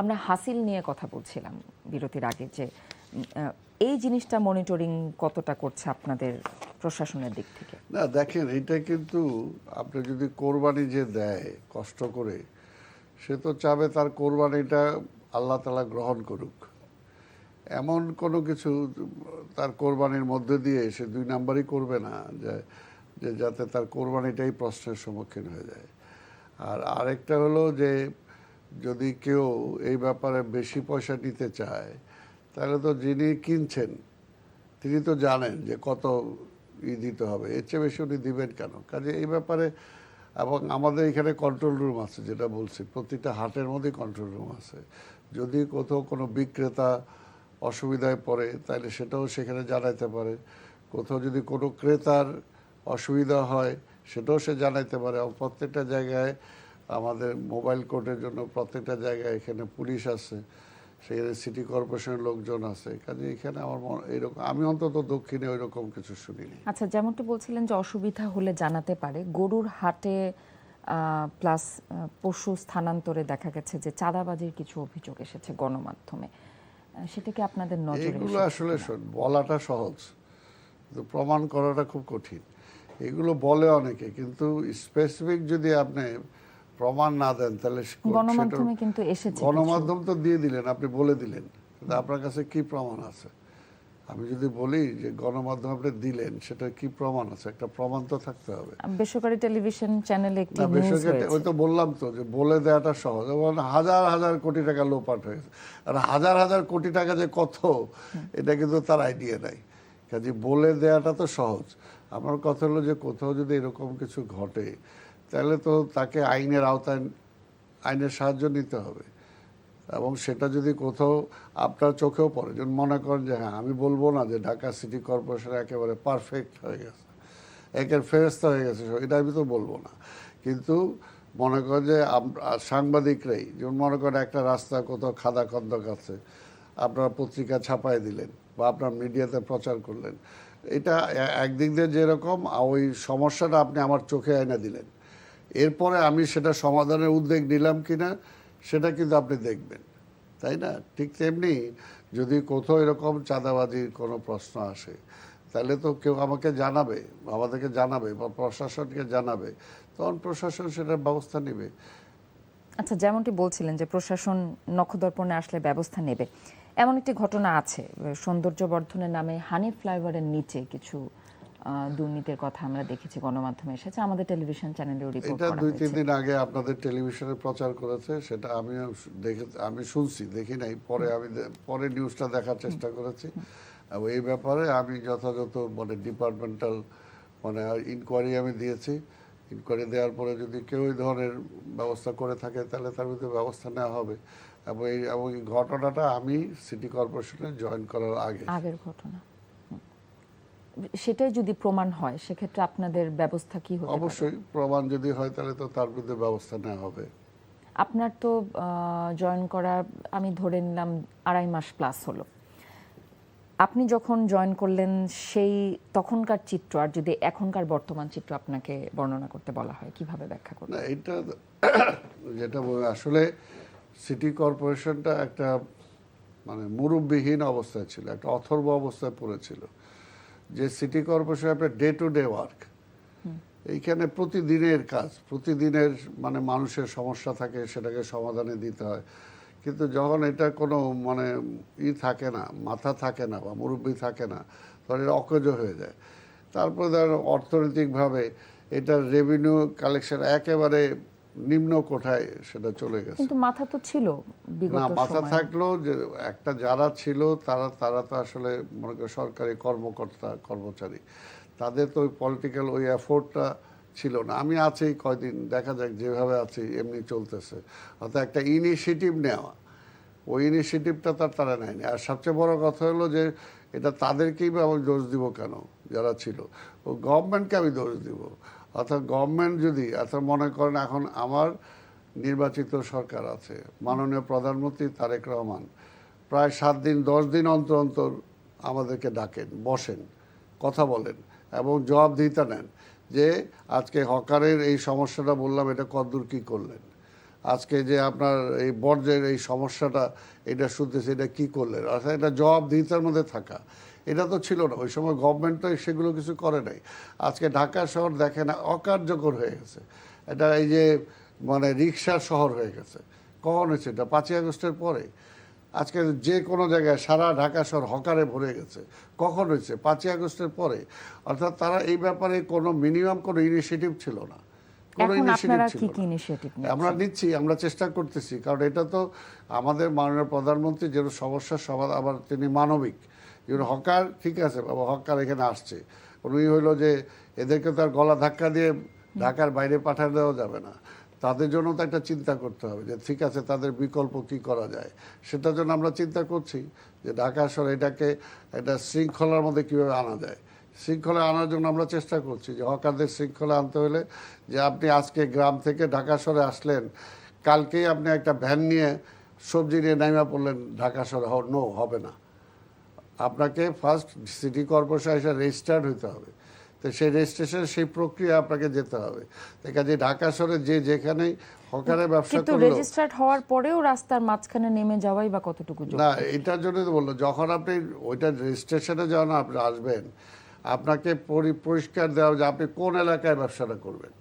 আমরা হাসিল নিয়ে কথা বলছিলাম বিরতির আগে, যে এই জিনিসটা মনিটরিং কতটা করছে আপনাদের প্রশাসনের দিক থেকে? না, দেখেন, এটা কিন্তু আপনি যদি কোরবানি যে দেয় কষ্ট করে, সে তো চাবে তার কোরবানিটা আল্লাহ তাআলা গ্রহণ করুক। এমন কোনো কিছু তার কোরবানির মধ্যে দিয়ে সে 2 নাম্বারই করবে না, যে যাতে তার কোরবানিটাই প্রশ্নের সম্মুখীন হয়ে যায়। আর আরেকটা হলো যে যদি কেউ এই ব্যাপারে বেশি পয়সা নিতে চায়, তাহলে তো যিনি কিনছেন তিনি তো জানেন যে কত দিতে হবে, এর চেয়ে বেশি উনি দিবেন কেন? কাজে এই ব্যাপারে, এবং আমাদের এখানে কন্ট্রোল রুম আছে, যেটা বলছি, প্রতিটা হাটের মধ্যে কন্ট্রোল রুম আছে। যদি কোথাও কোনো বিক্রেতা অসুবিধায় পড়ে, তাহলে সেটাও সেখানে জানাইতে পারে। কোথাও যদি কোনো ক্রেতার অসুবিধা হয়, সেটাও সে জানাইতে পারে। এবং প্রত্যেকটা জায়গায় আমাদের মোবাইল কোর্টের জন্য প্রত্যেকটা জায়গায় এখানে পুলিশ আছে, সেখানে সিটি কর্পোরেশনের লোকজন আছে। কাজে এখানে আমার এরকম, আমি অন্তত দক্ষিণে ওই রকম কিছু শুনিনি। আচ্ছা, যেমনটি বলছিলেন যে অসুবিধা হলে জানাতে পারে, গরুর হাটে প্লাস পশু স্থানান্তরে দেখা গেছে যে চাঁদাবাজির কিছু অভিযোগ এসেছে গণমাধ্যমে, সেটা কি আপনাদের নজরে এগুলো এসেছে আসলে কিনা? বলাটা সহজ, কিন্তু প্রমাণ করাটা খুব কঠিন। এগুলো বলে অনেকে, কিন্তু স্পেসিফিক যদি আপনি প্রমাণ না দেন, তাহলে গণমাধ্যমে কিন্তু এসেছে কিছু। গণমাধ্যম তো দিয়ে দিলেন, আপনি বলে দিলেন, কিন্তু আপনার কাছে কি প্রমাণ আছে? আমি যদি বলি যে গণমাধ্যম আপনি দিলেন, সেটা কি প্রমাণ আছে? একটা প্রমাণ তো থাকতে হবে। বেসরকারি টেলিভিশন চ্যানেলে একটি না, নিউজ বেসরকারি, হয়েছে। ওই তো বললাম তো যে বলে দেওয়াটা সহজ, এবং হাজার হাজার কোটি টাকা লোপাট হয়েছে। আর হাজার হাজার কোটি টাকা যে কত, এটা কিন্তু তার আইডিয়া নাই। কাজে বলে দেওয়াটা তো সহজ। আমার কথা হলো যে কোথাও যদি এরকম কিছু ঘটে, তাহলে তো তাকে আইনের আওতায়, আইনের সাহায্য নিতে হবে। এবং সেটা যদি কোথাও আপনার চোখেও পড়ে, যেমন মনে করেন যে হ্যাঁ, আমি বলবো না যে ঢাকা সিটি কর্পোরেশন একেবারে পারফেক্ট হয়ে গেছে, একের ফেরেস্তা হয়ে গেছে, এটা আমি তো বলবো না। কিন্তু মনে করেন যে সাংবাদিকরাই, যেমন মনে করেন একটা রাস্তা কোথাও খাদা খন্দক আছে, আপনারা পত্রিকা ছাপায় দিলেন বা আপনার মিডিয়াতে প্রচার করলেন, এটা একদিক দিয়ে যেরকম, ওই সমস্যাটা আপনি আমার চোখে আয়না দিলেন, এরপরে আমি সেটা সমাধানের উদ্যোগ নিলাম কিনা সেটা কিন্তু আপনি দেখবেন, তাই না? ঠিক তেমনি যদি কোথাও এরকম চাঁদাবাজির কোনো প্রশ্ন আসে, তাহলে তো কেউ আমাকে জানাবে, আমাদেরকে জানাবে বা প্রশাসনকে জানাবে, তখন প্রশাসন সেটার ব্যবস্থা নেবে। আচ্ছা, যেমনটি বলছিলেন যে প্রশাসন নখদর্পণে আসলে ব্যবস্থা নেবে, এমন একটি ঘটনা আছে সৌন্দর্য বর্ধনের নামে হানি ফ্লাইওভারের নিচে কিছু দুর্নীতির কথা আমরা দেখেছি, গণমাধ্যমে এসেছে, আমাদের টেলিভিশন চ্যানেলেও রিপোর্ট এটা করা 2-3 হয়েছে। দিন আগে আপনাদের টেলিভিশনে প্রচার করেছে, সেটা আমিও আমি শুনছি, দেখি নাই। পরে আমি পরে নিউজটা দেখার চেষ্টা করেছি, এবং এই ব্যাপারে আমি যথাযথ মানে ডিপার্টমেন্টাল মানে ইনকোয়ারি আমি দিয়েছি, ইনকোয়ারি দেওয়ার পরে যদি কেউ এই ধরনের ব্যবস্থা করে থাকে তাহলে তার বিরুদ্ধে ব্যবস্থা নেওয়া হবে। এবং এই ঘটনাটা আমি সিটি কর্পোরেশনে জয়েন করার আগের ঘটনা, সেটাই যদি প্রমাণ হয় সেক্ষেত্রে আপনাদের ব্যবস্থা কি হতে পারে? অবশ্যই প্রমাণ যদি হয় তাহলে তো তার বিরুদ্ধে ব্যবস্থা নেওয়া হবে। আপনার তো জয়েন করা আমি ধরে নিলাম 2.5 মাস প্লাস হলো। আপনি যখন জয়েন করলেন সেই তখনকার চিত্র আর যদি এখনকার বর্তমান চিত্র আপনাকে বর্ণনা করতে বলা হয় কিভাবে ব্যাখ্যা করবেন? না, এটা যেটা আসলে সিটি কর্পোরেশনটা একটা মানে মুরব্বিহীন অবস্থায় ছিল, একটা অথর্ব অবস্থায় পড়েছিল। যে সিটি কর্পোরেশন আপনার ডে টু ডে ওয়ার্ক, এইখানে প্রতিদিনের কাজ, প্রতিদিনের মানে মানুষের সমস্যা থাকে, সেটাকে সমাধানে দিতে হয়। কিন্তু যখন এটা কোনো মানে থাকে না, মাথা থাকে না বা মুরব্বি থাকে না, তখন এটা অকেজো হয়ে যায়। তারপরে ধরেন অর্থনৈতিকভাবে এটার রেভিনিউ কালেকশন একেবারে নিম্ন কোঠায় সেটা চলে গেছে। কিন্তু মাথা তো ছিল বিগত না, মাথা সময়ে। থাকলেও যে একটা যারা ছিল তারা তো আসলে মনে করেন সরকারি কর্মকর্তা কর্মচারী, তাদের তো ওই পলিটিক্যাল ওই এফোর্টটা ছিল না। আমি আছি কয়দিন, দেখা যাক, যেভাবে আছি এমনি চলতেছে। অর্থাৎ একটা ইনিশিয়েটিভ নেওয়া, ওই ইনিশিয়েটিভটা তারা নেয়নি। আর সবচেয়ে বড় কথা হলো যে এটা তাদেরকেই বা আমি দোষ দিব কেন, যারা ছিল, ও গভর্নমেন্টকে আমি দোষ দিব। অর্থাৎ গভর্নমেন্ট যদি মনে করেন এখন আমার নির্বাচিত সরকার আছে, মাননীয় প্রধানমন্ত্রী তারেক রহমান প্রায় 7 দিন 10 দিন অন্তর অন্তর আমাদেরকে ডাকেন, বসেন, কথা বলেন এবং জবাবদিহিতা নেন যে আজকে হকারের এই সমস্যাটা বললাম, এটা কতদূর কী করলেন, আজকে যে আপনার এই বর্জ্যের এই সমস্যাটা এটা শুনতেছে, এটা কী করলেন। অর্থাৎ এটা জবাবদিহিতার মধ্যে থাকা, এটা তো ছিল না ওই সময়। গভর্নমেন্ট তো সেগুলো কিছু করে নাই। আজকে ঢাকা শহর দেখেন অকার্যকর হয়ে গেছে, এটা এই যে মানে রিক্সার শহর হয়ে গেছে। কখন হয়েছে এটা? 5ই আগস্টের পরে। আজকে যে কোনো জায়গায় সারা ঢাকা শহর হকারে ভরে গেছে। কখন হয়েছে? 5ই আগস্টের পরে। অর্থাৎ তারা এই ব্যাপারে কোনো মিনিমাম কোনো ইনিশিয়েটিভ ছিল না, কোনো ইনিশিয়েটিভ ছিল না। আমরা নিচ্ছি, আমরা চেষ্টা করতেছি, কারণ এটা তো আমাদের মাননীয় প্রধানমন্ত্রী যে সমস্যার সমাধান, আবার তিনি মানবিক। যেমন হকার, ঠিক আছে বাবা, হকার এখানে আসছে, উনি হইলো যে এদেরকে তো আর গলা ধাক্কা দিয়ে ঢাকার বাইরে পাঠানো দেওয়া যাবে না। তাদের জন্য তো একটা চিন্তা করতে হবে যে ঠিক আছে তাদের বিকল্প কি করা যায়। সেটার জন্য আমরা চিন্তা করছি যে ঢাকা শহরে এটাকে একটা শৃঙ্খলার মধ্যে কীভাবে আনা যায়। শৃঙ্খলা আনার জন্য আমরা চেষ্টা করছি যে হকারদের শৃঙ্খলা আনতে হলে যে আপনি আজকে গ্রাম থেকে ঢাকা শহরে আসলেন, কালকেই আপনি একটা ভ্যান নিয়ে সবজি নিয়ে নাইমা পড়লেন ঢাকা শহরে, নো, হবে না। আপনাকে ফার্স্ট সিটি কর্পোরেশন এসে রেজিস্টার্ড হইতে হবে। তো সেই রেজিস্ট্রেশন, সেই প্রক্রিয়া আপনাকে যেতে হবে। কাজে ঢাকা শহরে যে যেখানেই হকারের ব্যবসা কিন্তু করলো, রেজিস্টার্ড হওয়ার পরেও রাস্তার মাঝখানে নেমে যাওয়াই বা কতটুকু না, এটার জন্য তো বললো, যখন আপনি ওইটা রেজিস্ট্রেশনে যখন আপনি আসবেন, আপনাকে পরিষ্কার দেওয়া যে আপনি কোন এলাকায় ব্যবসাটা করবেন,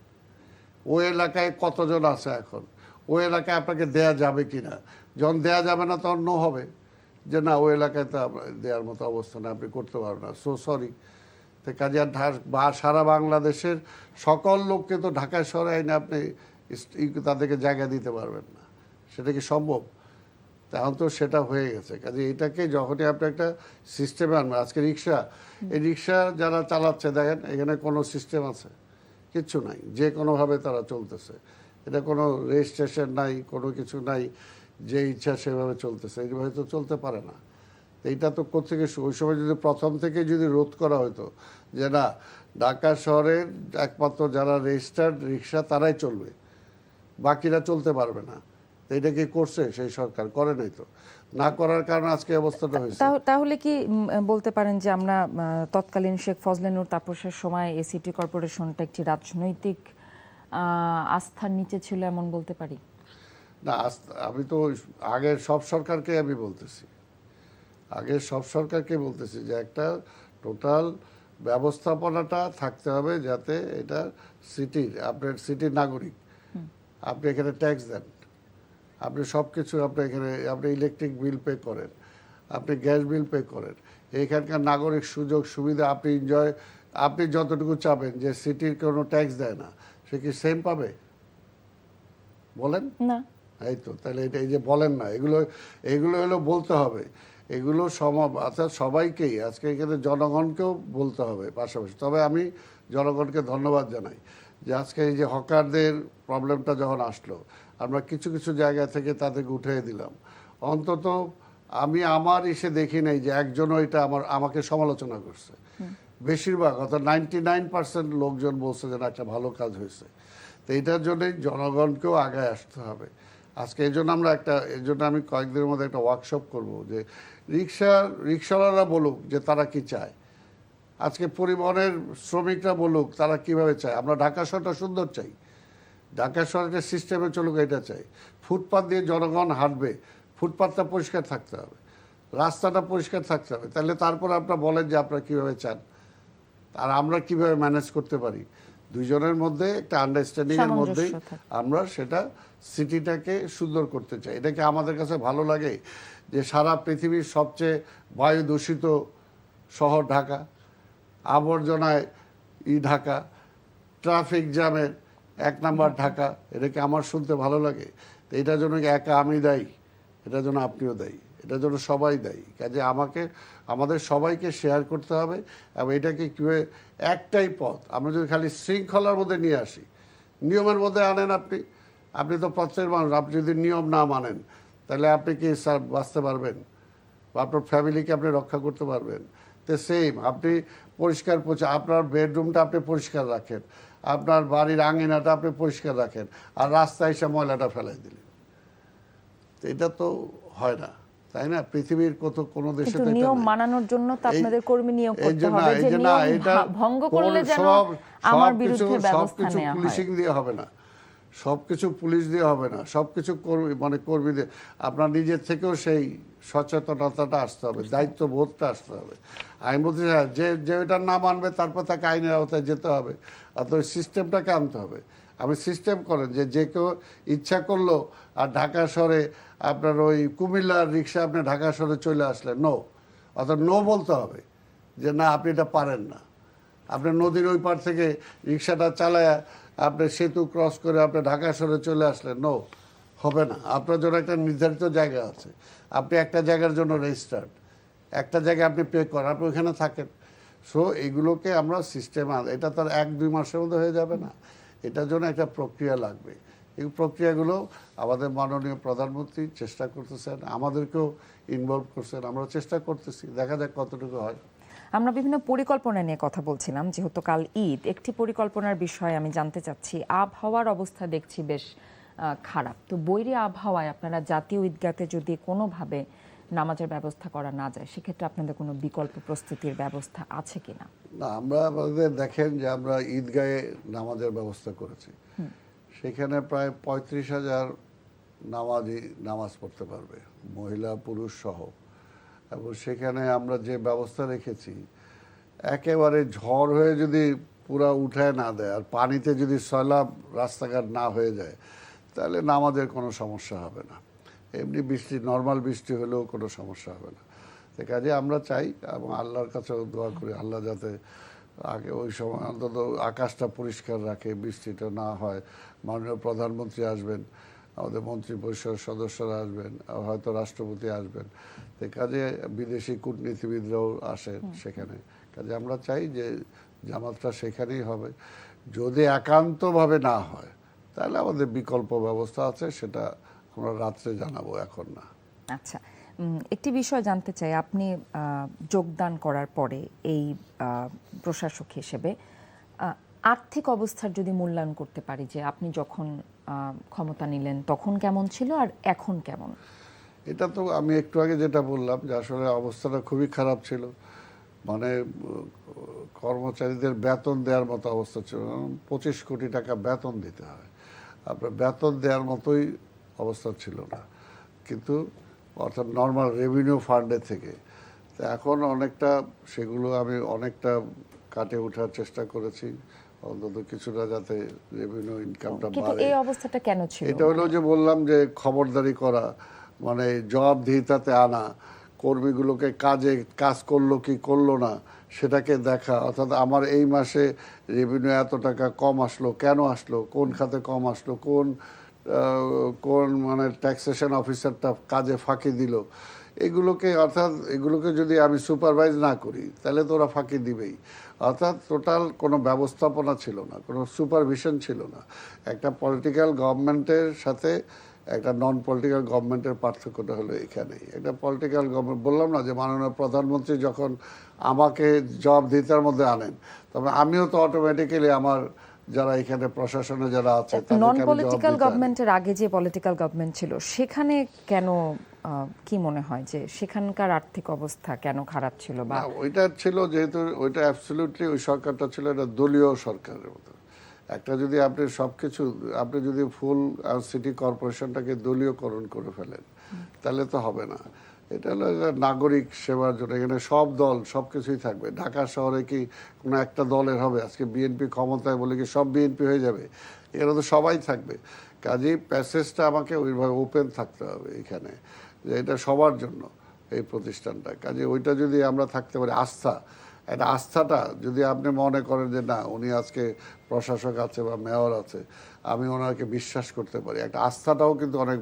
ওই এলাকায় কতজন আছে এখন, ওই এলাকায় আপনাকে দেয়া যাবে কিনা। যখন দেয়া যাবে না তখন নো হবে যে না, ওই এলাকায় তো দেওয়ার মতো অবস্থা না, আপনি করতে পারবেন না, সো সরি। তো কাজে সারা বাংলাদেশের সকল লোককে তো ঢাকা শহরে আইনে আপনি তাদেরকে জায়গা দিতে পারবেন না, সেটা কি সম্ভব? এখন তো সেটা হয়ে গেছে। কাজে এটাকে যখনই আপনি একটা সিস্টেমে আনবেন, আজকে রিক্সা, এই রিক্সা যারা চালাচ্ছে দেখেন এখানে কোনো সিস্টেম আছে? কিচ্ছু নাই, যে কোনোভাবে তারা চলতেছে। এটা কোনো রেজিস্ট্রেশন নাই, কোনো কিছু নাই, যে ইচ্ছা সেভাবে চলতেছে। এইভাবে তো চলতে পারে না। এইটা তো কোত্থেকে, ওই সময় যদি প্রথম থেকে যদি রোধ করা হতো যে না, ঢাকা শহরের একমাত্র যারা রেজিস্টার্ড রিক্সা তারাই চলবে, বাকিরা চলতে পারবে না, তো এটা কি করছে সেই সরকার? করে নাই তো। না করার কারণে আজকে অবস্থাটা হয়েছে। তাহলে কি বলতে পারেন যে আমরা তৎকালীন শেখ ফজলে নূর তাপসের সময় এই সিটি কর্পোরেশনটা একটি রাজনৈতিক আস্থার নিচে ছিল এমন বলতে পারি? না, আমি তো আগের সব সরকারকে আমি বলতেছি, আগের সব সরকারকে বলতেছি যে একটা টোটাল ব্যবস্থাপনাটা থাকতে হবে যাতে এটা সিটির, আপনার সিটির নাগরিক, আপনি এখানে ট্যাক্স দেন, আপনি সব কিছু, আপনি এখানে আপনি ইলেকট্রিক বিল পে করেন, আপনি গ্যাস বিল পে করেন, এইখানকার নাগরিক সুযোগ সুবিধা আপনি এনজয়, আপনি যতটুকু চাবেন। যে সিটির কোনো ট্যাক্স দেয় না, সে কি সেম পাবে? বলেন না। এই তো, তাহলে এটা এই যে বলেন না, এগুলো হলো বলতে হবে। এগুলো অর্থাৎ সবাইকেই, আজকে এখানে জনগণকেও বলতে হবে পাশাপাশি। তবে আমি জনগণকে ধন্যবাদ জানাই যে আজকে এই যে হকারদের প্রবলেমটা যখন আসলো, আমরা কিছু কিছু জায়গা থেকে তাদেরকে উঠিয়ে দিলাম। অন্তত আমি আমার এসে দেখি নাই যে একজনও এটা আমাকে সমালোচনা করছে। বেশিরভাগ অর্থাৎ 99% লোকজন বলছে যে না, একটা ভালো কাজ হয়েছে। তো এটার জন্যই জনগণকেও আগায় আসতে হবে। আজকে এই জন্য আমি কয়েকদিনের মধ্যে একটা ওয়ার্কশপ করব, যে রিক্সাওয়ালারা বলুক যে তারা কি চায়, আজকে পরিবহনের শ্রমিকরা বলুক তারা কিভাবে চায়। আমরা ঢাকা শহরটা সুন্দর চাই, ঢাকা শহরের সিস্টেমে চলুক, এটা চাই। ফুটপাত দিয়ে জনগণ হাঁটবে, ফুটপাতটা পরিষ্কার থাকতে হবে, রাস্তাটা পরিষ্কার থাকতে হবে। তাহলে তারপর আপনারা বলেন যে আপনারা কীভাবে চান, আর আমরা কিভাবে ম্যানেজ করতে পারি। দুইজনের মধ্যে একটা আন্ডারস্ট্যান্ডিং এর মধ্যেই আমরা সেটা সিটিটাকে সুন্দর করতে চাই। এটাকে আমাদের কাছে ভালো লাগে যে সারা পৃথিবীর সবচেয়ে বায়ু দূষিত শহর ঢাকা, আবর্জনায় ঢাকা, ট্রাফিক জ্যামের 1 নাম্বার ঢাকা, এটাকে আমার শুনতে ভালো লাগে। তো এটার জন্য একা আমি দায়ী, এটার জন্য আপনিও দায়ী, এটার জন্য সবাই দায়ী। কাজে আমাদের সবাইকে শেয়ার করতে হবে। এবং এটাকে কীভাবে একটাই পথ, আমরা যদি খালি শৃঙ্খলার মধ্যে নিয়ে আসি, নিয়মের মধ্যে আনেন আপনি তো প্রত্যেক মানুষ, আপনি যদি নিয়ম না মানেন তাহলে আপনি কি স্যার বাঁচতে পারবেন, বা আপনার ফ্যামিলিকে আপনি রক্ষা করতে পারবেন? তো সেম, আপনি পরিষ্কার আপনার বেডরুমটা আপনি পরিষ্কার রাখেন, আপনার বাড়ির আঙিনাটা আপনি পরিষ্কার রাখেন, আর রাস্তায় এসে ময়লাটা ফেলাই দিলেন, তো এটা তো হয় না, তাই না? পৃথিবীর কোনো দেশে তো নিয়ম মানানোর জন্য তো আপনাদের কর্মী নিয়োগ করতে হবে, যে নিয়ম ভঙ্গ করলে যেন আমার বিরুদ্ধে ব্যবস্থা নেওয়া হয়। পুলিশিং দিয়ে হবে না, সবকিছু পুলিশ দিয়ে হবে না, সবকিছু কর্মীদের আপনার নিজের থেকেও সেই সচেতনতাটা আসতে হবে, দায়িত্ববোধটা আসতে হবে। আমি বলতে চাই যে এটা না মানবে তারপর তাকে আইনের আওতায় যেতে হবে, অর্থাৎ সিস্টেমটাকে আনতে হবে। আমি সিস্টেম করেন যে কেউ ইচ্ছা করলো আর ঢাকা শহরে আপনার ওই কুমিল্লার রিক্সা আপনি ঢাকা শহরে চলে আসলেন, নো, অর্থাৎ নো বলতে হবে যে না, আপনি এটা পারেন না। আপনি নদীর ওই পার থেকে রিক্সাটা চালায় আপনি সেতু ক্রস করে আপনি ঢাকা শহরে চলে আসলেন, নো, হবে না। আপনার জন্য একটা নির্ধারিত জায়গা আছে, আপনি একটা জায়গার জন্য রেজিস্টার্ড, একটা জায়গায় আপনি পে করেন, আপনি ওইখানে থাকেন। সো এগুলোকে আমরা সিস্টেমে এটা তার 1-2 মাসের মধ্যে হয়ে যাবে না, এটার জন্য একটা প্রক্রিয়া লাগবে। এই প্রক্রিয়াগুলো আমাদের মাননীয় প্রধানমন্ত্রী চেষ্টা করতেছেন, আমাদেরকেও ইনভলভ করছেন, আমরা চেষ্টা করতেছি, দেখা যাক কতটুকু হয়। আমরা বিভিন্ন পরিকল্পনা নিয়ে কথা বলছিলাম, যেহেতু কাল ঈদ, একটি পরিকল্পনার বিষয়ে আমি জানতে চাচ্ছি। আবহাওয়ার অবস্থা দেখছি বেশ খারাপ, তো বৈরী আবহাওয়ায় আপনারা জাতীয় ঈদগাতে যদি কোনোভাবে নামাজের ব্যবস্থা করা না যায়, সেক্ষেত্রে আপনাদের কোনো বিকল্প প্রস্তুতির ব্যবস্থা আছে কিনা? না, আমরা আমাদের দেখেন যে আমরা ঈদগাহে নামাজের ব্যবস্থা করেছি, সেখানে প্রায় 35,000 নামাজ পড়তে পারবে, মহিলা পুরুষ সহ। এবং সেখানে আমরা যে ব্যবস্থা রেখেছি, একেবারে ঝড় হয়ে যদি পুরা উঠায় না দেয় আর পানিতে যদি সয়লাব রাস্তাঘাট না হয়ে যায়, তাহলে নামাজের কোনো সমস্যা হবে না। এমনি নর্মাল বৃষ্টি হলেও কোনো সমস্যা হবে না। সে কাজে আমরা চাই এবং আল্লাহর কাছে দোয়া করি, আল্লাহ যাতে আগে ওই সময় অন্তত আকাশটা পরিষ্কার রাখে, বৃষ্টিটা না হয়। মাননীয় প্রধানমন্ত্রী আসবেন, আমাদের মন্ত্রী পরিষদ সদস্যরা আসবেন, হয়তো রাষ্ট্রপতি আসবেন, তো কাজে বিদেশি কূটনীতিবিদরাও আসেন সেখানে। কাজে আমরা চাই যে জামাতটা সেখানেই হবে। যদি একান্তভাবে না হয় তাহলে আমাদের বিকল্প ব্যবস্থা আছে, সেটা আমরা রাত্রে জানাবো, এখন না। আচ্ছা, একটি বিষয় জানতে চাই, আপনি যোগদান করার পরে এই প্রশাসক হিসেবে আর্থিক অবস্থার যদি মূল্যায়ন করতে পারি, যে আপনি যখন ক্ষমতা নিলেন তখন কেমন ছিল আর এখন কেমন? এটা তো আমি একটু আগে যেটা বললাম যে আসলে অবস্থাটা খুবই খারাপ ছিল, মানে কর্মচারীদের বেতন দেওয়ার মতো অবস্থা ছিল। 25 কোটি টাকা বেতন দিতে হয়, আপনার বেতন দেওয়ার মতোই অবস্থা ছিল না, কিন্তু অর্থাৎ নর্মাল রেভিনিউ ফান্ডে থেকে। তো এখন অনেকটা সেগুলো আমি অনেকটা কাটে ওঠার চেষ্টা করেছি, অন্তত কিছুটা যাতে রেভিনিউ ইনকামটা বাড়ে। এই অবস্থাটা কেন ছিল? এটা হলো যে বললাম যে খবরদারি করা, মানে জবাবদিহিতাতে আনা, কর্মীগুলোকে কাজ করলো কি করলো না সেটাকে দেখা। অর্থাৎ আমার এই মাসে রেভিনিউ এত টাকা কম আসলো, কেন আসলো, কোন খাতে কম আসলো, কোন মানে ট্যাক্সেশন অফিসারটা কাজে ফাঁকি দিল, এগুলোকে যদি আমি সুপারভাইজ না করি তাহলে তো ওরা ফাঁকি দিবেই। অর্থাৎ টোটাল কোনো ব্যবস্থাপনা ছিল না, কোনো সুপারভিশন ছিল না। একটা পলিটিক্যাল গভর্নমেন্টের সাথে একটা নন পলিটিক্যাল গভর্নমেন্টের পার্থক্যটা হলো এখানেই। একটা পলিটিক্যাল গভর্নমেন্ট, বললাম না যে মাননীয় প্রধানমন্ত্রী যখন আমাকে জবাবদিহিতার মধ্যে আনেন, তবে আমিও তো অটোমেটিক্যালি আমার যারা এখানে প্রশাসনে যারা আছে নন তাদেরকে আমি পলিটিক্যাল জবাবদিহিতা আনি। গভর্নমেন্টের আগে যে পলিটিক্যাল গভর্নমেন্ট ছিল সেখানে কেন কি মনে হয় যে সেখানকার আর্থিক অবস্থা কেন খারাপ ছিল? বা না, ওইটা ছিল যেহেতু ওইটা অ্যাবসলিউটলি ওই সরকারটা ছিল একটা দলীয় সরকারের মতো। একটা যদি আপনি সবকিছু আপনি যদি ফুল সিটি কর্পোরেশনটাকে দলীয়করণ করে ফেলেন তাহলে তো হবে না। এটা হলো একটা নাগরিক সেবার জন্য, এখানে সব দল সব কিছুই থাকবে। ঢাকা শহরে কি কোনো একটা দলের হবে? আজকে বিএনপি ক্ষমতায় বলে কি সব বিএনপি হয়ে যাবে? এখানে তো সবাই থাকবে। কাজেই প্যাসেজটা আমাকে ওইভাবে ওপেন থাকতে হবে এখানে, যে এটা সবার জন্য এই প্রতিষ্ঠানটা। কাজে ওইটা যদি আমরা থাকতে পারি, একটা আস্থাটা যদি আপনি মনে করেন যে না উনি আজকে প্রশাসক আছে বা মেয়র আছে, আমি ওনাকে বিশ্বাস করতে পারি, একটা আস্থাটাও কিন্তু অনেক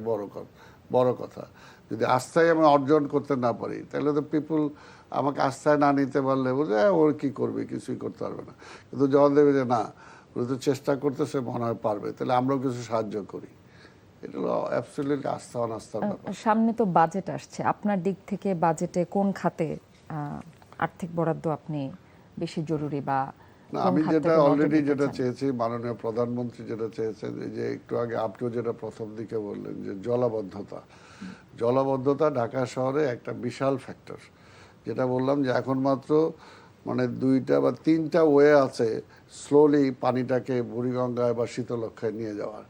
বড় কথা। যদি আস্থায় আমি অর্জন করতে না পারি তাহলে তো পিপুল আমাকে আস্থায় না নিতে পারলে বলছে ওর কি করবে, কিছুই করতে পারবে না। কিন্তু যখন দেবে যে না উনি তো চেষ্টা করতেছে, মনে হয় পারবে, তাহলে আমরাও কিছু সাহায্য করি। এটা হলো অ্যাবসলিউটলি আস্থা অনাস্থার ব্যাপার। সামনে তো বাজেট আসছে, আপনার দিক থেকে বাজেটে কোন খাতে আর্থিক বরাদ্দ আপনি বেশি জরুরি বা না, কোন আমি যেটা খাতটাকে নজর অলরেডি দিতে যেটা চান? চেয়েছি, মাননীয় প্রধানমন্ত্রী যেটা চেয়েছেন, এই যে একটু আগে আপনিও যেটা প্রথম দিকে বললেন যে জলাবদ্ধতা ঢাকা শহরে একটা বিশাল ফ্যাক্টর। যেটা বললাম যে এখন মাত্র মানে 2টা বা 3টা ওয়ে আছে স্লোলি পানিটাকে বুড়িগঙ্গায় বা শীতলক্ষায় নিয়ে যাওয়ার।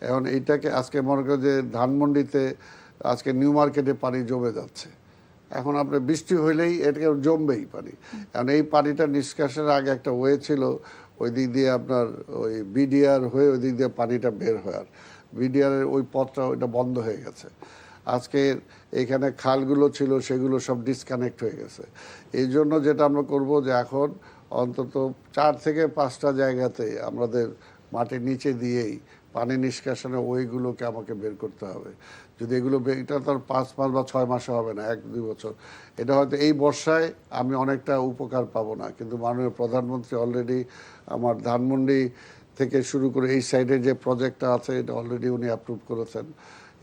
এখন এইটাকে আজকে মনে করেন যে ধানমন্ডিতে আজকে নিউ মার্কেটে পানি জমে যাচ্ছে। এখন আপনার বৃষ্টি হইলেই এটাকে জমবেই পানি। কারণ এই পানিটা নিষ্কাশনের আগে একটা ওয়ে ছিল, ওই দিক দিয়ে আপনার ওই বিডিআর হয়ে ওই দিক দিয়ে পানিটা বের হওয়ার, বিডিআরের ওই পথটা ওইটা বন্ধ হয়ে গেছে। আজকে এখানে খালগুলো ছিল সেগুলো সব ডিসকানেক্ট হয়ে গেছে। এই জন্য যেটা আমরা করব যে এখন অন্তত 4 থেকে 5টা জায়গাতে আমাদের মাটির নিচে দিয়েই পানি নিষ্কাশনের ওইগুলোকে আমাকে বের করতে হবে। যদি এগুলো এটা তো আর 5 মাস বা 6 মাসে হবে না, 1-2 বছর। এটা হয়তো এই বর্ষায় আমি অনেকটা উপকার পাবো না, কিন্তু মাননীয় প্রধানমন্ত্রী অলরেডি আমার ধানমন্ডি থেকে শুরু করে এই সাইডে যে প্রজেক্টটা আছে এটা অলরেডি উনি অ্যাপ্রুভ করেছেন।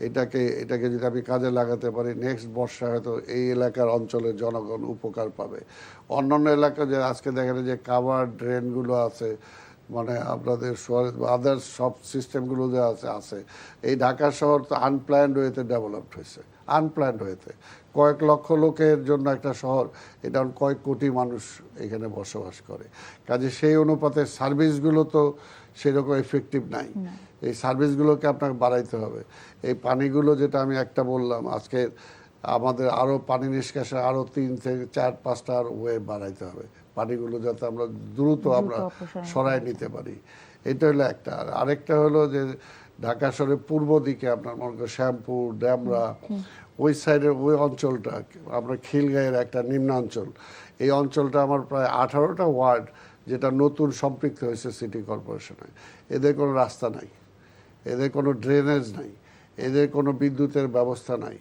এটাকে যদি আমি কাজে লাগাতে পারি, নেক্সট বর্ষা হয়তো এই এলাকার অঞ্চলের জনগণ উপকার পাবে। অন্যান্য এলাকা যে আজকে দেখেন যে কাভার ড্রেনগুলো আছে, মানে আপনাদের আদার্স সব সিস্টেমগুলো যে আছে এই ঢাকা শহর তো আনপ্ল্যান্ড ওয়েতে ডেভেলপড হয়েছে, আনপ্ল্যান্ড ওয়েতে। কয়েক লক্ষ লোকের জন্য একটা শহর, এটা কয়েক কোটি মানুষ এখানে বসবাস করে। কাজে সেই অনুপাতে সার্ভিসগুলো তো সেরকম এফেক্টিভ নাই। এই সার্ভিসগুলোকে আপনাকে বাড়াইতে হবে। এই পানিগুলো যেটা আমি একটা বললাম, আজকে আমাদের আরও পানি নিষ্কাশন আরও 3 থেকে 4-5টা ওয়ে বাড়াইতে হবে, পানিগুলো যাতে আমরা দ্রুত আমরা সরাই নিতে পারি। এটা হলো একটা। আর আরেকটা হলো যে ঢাকা শহরের পূর্ব দিকে আপনার মনে করেন শ্যামপুর, ড্যামরা, ওই সাইডের ওই অঞ্চলটা আমরা খিলগাঁয়ের একটা নিম্নাঞ্চল, এই অঞ্চলটা আমার প্রায় 18টা ওয়ার্ড যেটা নতুন সম্পৃক্ত হয়েছে সিটি কর্পোরেশনে। এদের কোনো রাস্তা নাই, এদের কোনো ড্রেনেজ নাই, এদের কোনো বিদ্যুতের ব্যবস্থা নাই।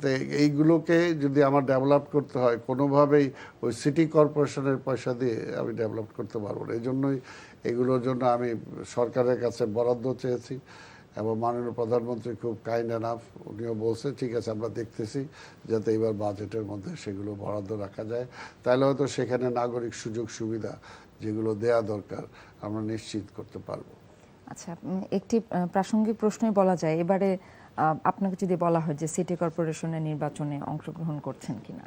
তো এইগুলোকে যদি আমার ডেভেলপ করতে হয় কোনোভাবেই ওই সিটি কর্পোরেশনের পয়সা দিয়ে আমি ডেভেলপ করতে পারবো না। এই জন্যই এগুলোর জন্য আমি সরকারের কাছে বরাদ্দ চেয়েছি এবং মাননীয় প্রধানমন্ত্রী খুব কাইন্ড এনাফ, উনিও বলছে ঠিক আছে আমরা দেখতেছি যাতে এবার বাজেটের মধ্যে সেগুলো বরাদ্দ রাখা যায়, তাহলে হয়তো সেখানে নাগরিক সুযোগ সুবিধা যেগুলো দেয়া দরকার আমরা নিশ্চিত করতে পারবো। আচ্ছা, একটি প্রাসঙ্গিক প্রশ্নই বলা যায়, এবারে আপনাকে যদি বলা হয় যে সিটি কর্পোরেশনের নির্বাচনে অংশগ্রহণ করছেন কিনা?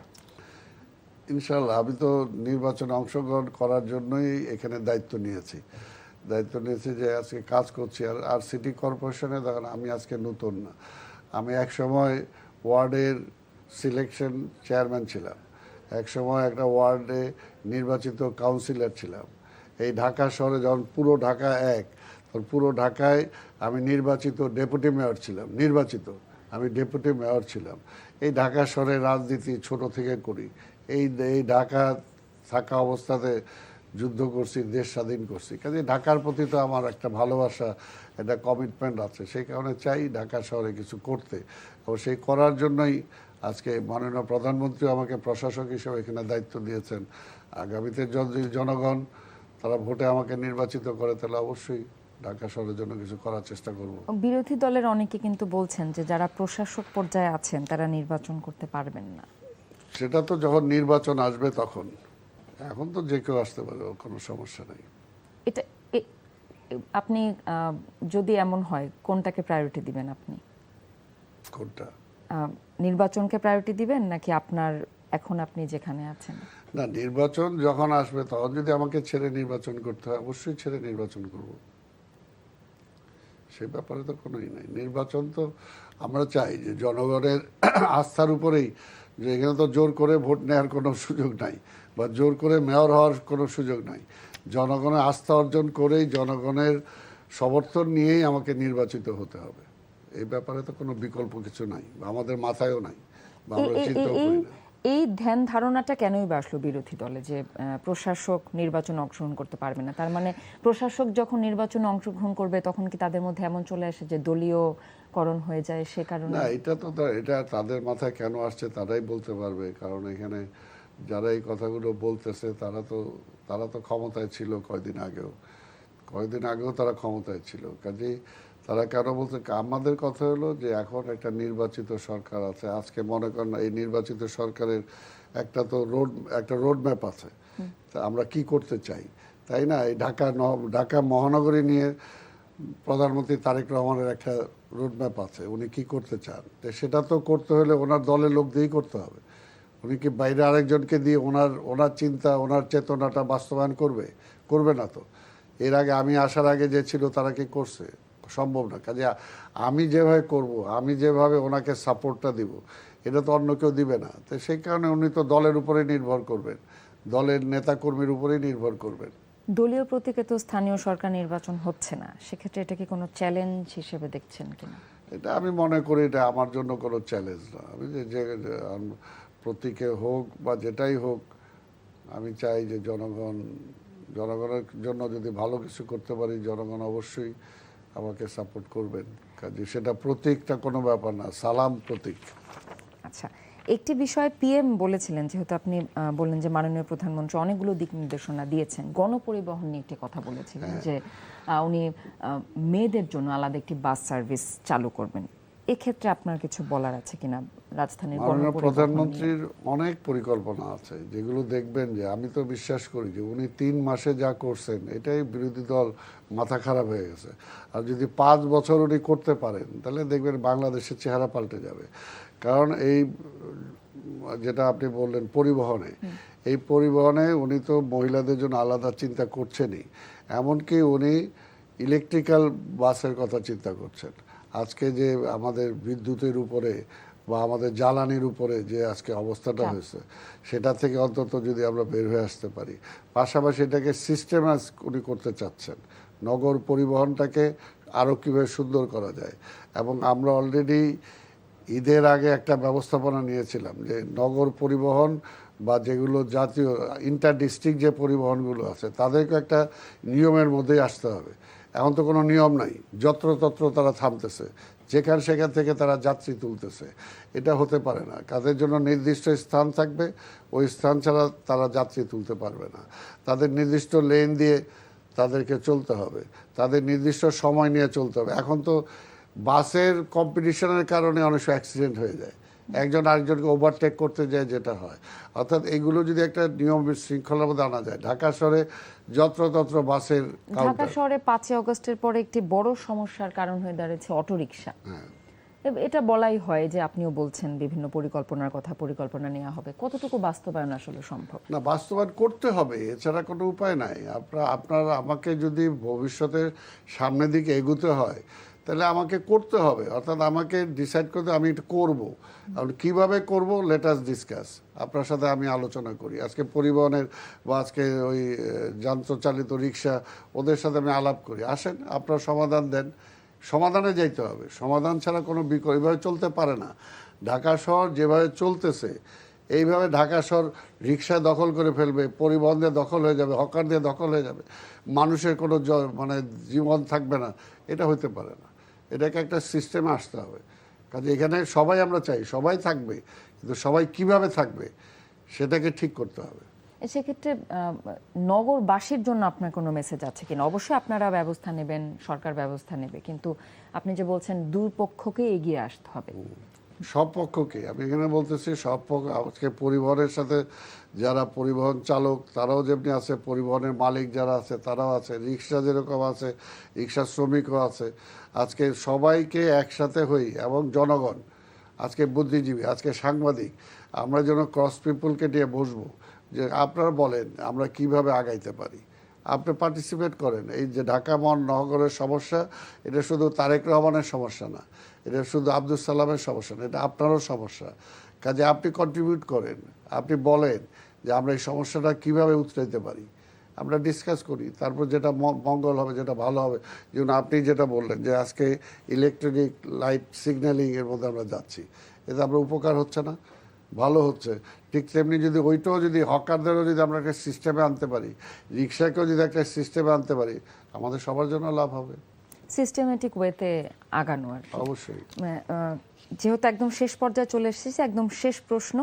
ইনশাল্লাহ আমি তো নির্বাচনে অংশগ্রহণ করার জন্যই এখানে দায়িত্ব নিয়েছি যে আজকে কাজ করছি। আর সিটি কর্পোরেশনে দেখেন আমি আজকে নতুন না, আমি এক সময় ওয়ার্ডের সিলেকশন চেয়ারম্যান ছিলাম, এক সময় একটা ওয়ার্ডে নির্বাচিত কাউন্সিলর ছিলাম। এই ঢাকা শহরে যখন পুরো ঢাকা তখন পুরো ঢাকায় আমি নির্বাচিত ডেপুটি মেয়র ছিলাম, আমি ডেপুটি মেয়র ছিলাম। এই ঢাকা শহরের রাজনীতি ছোট থেকে করি, এই ঢাকা থাকা অবস্থাতে যুদ্ধ করছি, দেশ স্বাধীন করছি। কাজে ঢাকার প্রতি তো আমার একটা ভালোবাসা, একটা কমিটমেন্ট আছে, সেই কারণে চাই ঢাকা শহরে কিছু করতে। এবং সেই করার জন্যই আজকে মাননীয় প্রধানমন্ত্রী আমাকে প্রশাসক হিসেবে এখানে দায়িত্ব দিয়েছেন। আগামীতে যদি জনগণ তারা ভোটে আমাকে নির্বাচিত করে, তাহলে অবশ্যই ঢাকা শহরের জন্য কিছু করার চেষ্টা করব। বিরোধী দলের অনেকে কিন্তু বলছেন যে যারা প্রশাসক পর্যায়ে আছেন তারা নির্বাচন করতে পারবেন না। সেটা তো যখন নির্বাচন আসবে তখন, এখন তো যে কেউ আসতে পারে, কোনো সমস্যা নেই। এটা আপনি যদি এমন হয় কোনটাকে প্রায়োরিটি দিবেন আপনি? কোনটা? নির্বাচনকে প্রায়োরিটি দিবেন নাকি আপনার এখন আপনি যেখানে আছেন? না, নির্বাচন যখন আসবে তখন যদি আমাকে ছেড়ে নির্বাচন করতে হয়, অবশ্যই ছেড়ে নির্বাচন করব। সে ব্যাপারে তো কোনোই নাই। নির্বাচন তো আমরা চাই যে জনগণের আস্থার উপরেই, যে এখানে তো জোর করে ভোট নেওয়ার কোনো সুযোগ নাই, বা জোর করে মেয়র হওয়ার কোনো সুযোগ নাই। জনগণের আস্থা অর্জন করেই, জনগণের সমর্থন নিয়েই আমাকে নির্বাচিত হতে হবে। এই ব্যাপারে তো কোনো বিকল্প কিছু নাই, বা আমাদের মাথায়ও নাই, বা আমরা চিন্তাও করি না। এই ধ্যান ধারণাটা কেনই বা আসলো বিরোধী দলে যে প্রশাসক নির্বাচনে অংশগ্রহণ করতে পারবে না? তার মানে প্রশাসক যখন নির্বাচনে অংশগ্রহণ করবে তখন কি তাদের মধ্যে এমন চলে আসে যে দলীয়করণ হয়ে যায়? সে কারণে না, এটা তাদের মাথায় কেন আসছে তারাই বলতে পারবে। কারণ এখানে যারা এই কথাগুলো বলতেছে তারা তো ক্ষমতায় ছিল কয়দিন আগেও তারা ক্ষমতায় ছিল। কাজেই তারা কেন বলতে, আমাদের কথা হলো যে এখন একটা নির্বাচিত সরকার আছে। আজকে মনে করেন এই নির্বাচিত সরকারের একটা রোড ম্যাপ আছে, তা আমরা কি করতে চাই, তাই না? এই ঢাকা মহানগরী নিয়ে প্রধানমন্ত্রী তারেক রহমানের একটা রোড ম্যাপ আছে, উনি কি করতে চান। সেটা তো করতে হলে ওনার দলের লোক দিয়েই করতে হবে। উনি কি বাইরে আরেকজনকে দিয়ে ওনার চিন্তা, ওনার চেতনাটা বাস্তবায়ন করবে না তো। এর আগে আমি আসার আগে যে ছিল তারা কি করছে? সম্ভব না। কাজে আমি যেভাবে করব, আমি যেভাবে ওনাকে সাপোর্টটা দিব, এটা তো অন্য কেউ দিবে না। তো সেই কারণে উনি তো দলের উপরে নির্ভর করবেন, দলের নেতাকর্মীর উপরেই নির্ভর করবেন। দলীয় প্রতীকে তো স্থানীয় সরকার নির্বাচন হচ্ছে না, সেক্ষেত্রে এটা কি কোনো চ্যালেঞ্জ হিসেবে দেখছেন কিনা? এটা আমি মনে করি এটা আমার জন্য কোনো চ্যালেঞ্জ না। আমি যে প্রতীকে হোক বা যেটাই হোক, আমি চাই যে জনগণের জন্য যদি ভালো কিছু করতে পারি, জনগণ অবশ্যই আমাকে সাপোর্ট করবেন। কাজে সেটা প্রতীকটা কোনো ব্যাপার না, সালাম প্রতীক। আচ্ছা, একটি বিষয় পিএম বলেছিলেন, যেহেতু আপনি বললেন যে মাননীয় প্রধানমন্ত্রী অনেকগুলো দিক নির্দেশনা দিয়েছেন, গণপরিবহন নিয়ে একটি কথা বলেছিলেন যে উনি মেয়েদের জন্য আলাদা একটি বাস সার্ভিস চালু করবেন। এক্ষেত্রে আপনার কিছু বলার আছে কিনা? রাজধানীর মাননীয় গণপরিবহন প্রধানমন্ত্রীর অনেক পরিকল্পনা আছে, যেগুলো দেখবেন যে আমি তো বিশ্বাস করি যে উনি 3 মাসে যা করছেন এটাই বিরোধী দল মাথা খারাপ হয়ে গেছে। আর যদি 5 বছর উনি করতে পারেন তাহলে দেখবেন বাংলাদেশের চেহারা পাল্টে যাবে। কারণ এই যেটা আপনি বললেন এই পরিবহনে উনি তো মহিলাদের জন্য আলাদা চিন্তা করছেনই, এমনকি উনি ইলেকট্রিক্যাল বাসের কথা চিন্তা করছেন। আজকে যে আমাদের বিদ্যুতের উপরে বা আমাদের জ্বালানির উপরে যে আজকে অবস্থাটা হয়েছে, সেটা থেকে অন্তত যদি আমরা বের হয়ে আসতে পারি। পাশাপাশি এটাকে সিস্টেমাইজ উনি করতে চাচ্ছেন, নগর পরিবহনটাকে আরও কীভাবে সুন্দর করা যায়। এবং আমরা অলরেডি ঈদের আগে একটা ব্যবস্থাপনা নিয়েছিলাম যে নগর পরিবহন বা যেগুলো জাতীয় ইন্টার ডিস্ট্রিক্ট যে পরিবহনগুলো আছে তাদেরকে একটা নিয়মের মধ্যেই আসতে হবে। এখন তো কোনো নিয়ম নাই, যত্রতত্র তারা থামতেছে, সেখান থেকে তারা যাত্রী তুলতেছে। এটা হতে পারে না। কাদের জন্য নির্দিষ্ট স্থান থাকবে, ওই স্থান ছাড়া তারা যাত্রী তুলতে পারবে না। তাদের নির্দিষ্ট লেন দিয়ে তাদেরকে চলতে হবে, তাদের নির্দিষ্ট সময় নিয়ে চলতে হবে। এখন তো বাসের কম্পিটিশনের কারণে অনেক সময় অ্যাক্সিডেন্ট হয়ে যায়, একজন আরেকজনকে ওভারটেক করতে যায়, যেটা হয়। অর্থাৎ এগুলো যদি একটা নিয়ম শৃঙ্খলার মধ্যে আনা যায়, ঢাকা শহরে যত্রতত্র বাসের ঢাকা শহরে 5 আগস্টের পরে একটি বড় সমস্যার কারণ হয়ে দাঁড়িয়েছে অটোরিকশা। এটা বলাই হয় যে আপনিও বলছেন বিভিন্ন পরিকল্পনা নেওয়া হবে, কতটুকু বাস্তবায়ন আসলে সম্ভব? না, বাস্তবায়ন করতে হবে, এছাড়া কোনো উপায় নাই। আপনারা আমাকে যদি ভবিষ্যতে সামনের দিকে এগোতে হয় তাহলে আমাকে করতে হবে, অর্থাৎ আমাকে ডিসাইড করতে আমি এটা করবো। আর কীভাবে করবো, লেট আস ডিসকাস। আপনার সাথে আমি আলোচনা করি। আজকে পরিবহনের বা আজকে ওই যন্ত্রচালিত রিক্সা, ওদের সাথে আমি আলাপ করি, আসেন আপনার সমাধান দেন। সমাধানে যাইতে হবে, সমাধান ছাড়া কোনো বিকল্প এইভাবে চলতে পারে না। ঢাকা শহর যেভাবে চলতেছে, এইভাবে ঢাকা শহর রিক্সা দখল করে ফেলবে, পরিবহন দিয়ে দখল হয়ে যাবে, হকার দিয়ে দখল হয়ে যাবে, মানুষের কোনো জীবন থাকবে না, এটা হইতে পারে না। এটাকে একটা সিস্টেমে আসতে হবে। কাজে এখানে সবাই আমরা চাই সবাই থাকবে, কিন্তু সবাই কিভাবে থাকবে সেটাকে ঠিক করতে হবে। সেক্ষেত্রে নগরবাসীর জন্য আপনার কোনো মেসেজ আছে কিনা? অবশ্যই আপনারা ব্যবস্থা নেবেন, সরকার ব্যবস্থা নেবে, কিন্তু আপনি যে বলছেন দুই পক্ষকে এগিয়ে আসতে হবে। সব পক্ষকে আমি এখানে বলতেছি, সব পক্ষ। আজকে পরিবহনের সাথে যারা পরিবহন চালক তারাও যেমনি আছে, পরিবহনের মালিক যারা আছে তারাও আছে, রিক্সা যেরকম আছে, রিক্সা শ্রমিকও আছে। আজকে সবাইকে একসাথে হই, এবং জনগণ, আজকে বুদ্ধিজীবী, আজকে সাংবাদিক, আমরা যেন ক্রস পিপলকে নিয়ে বসবো, যে আপনারা বলেন আমরা কিভাবে আগাইতে পারি। আপনি পার্টিসিপেট করেন। এই যে ঢাকা মহানগরের সমস্যা, এটা শুধু তারেক রহমানের সমস্যা না, এটা শুধু আব্দুল সালামের সমস্যা না, এটা আপনারও সমস্যা। কাজে আপনি কন্ট্রিবিউট করেন, আপনি বলেন যে আমরা এই সমস্যাটা কিভাবে উতরাইতে পারি, আমরা ডিসকাস করি। তারপর যেটা মঙ্গল হবে, যেটা ভালো হবে, যেমন আপনি যেটা বললেন যে আজকে ইলেকট্রনিক লাইট সিগন্যালিং এর মধ্যে আমরা যাচ্ছি, এতে আমরা উপকার হচ্ছে না, ভালো হচ্ছে। ঠিক তেমনি যদি ওইটাও যদি হকারদেরও যদি আমরা একটা সিস্টেমে আনতে পারি, রিক্সাকেও যদি একটা সিস্টেমে আনতে পারি, আমাদের সবার জন্য লাভ হবে। সিস্টেমেটিক ওয়েতে আগানো আর কি। অবশ্যই। যেহেতু একদম শেষ পর্যায়ে চলে এসেছি, একদম শেষ প্রশ্ন।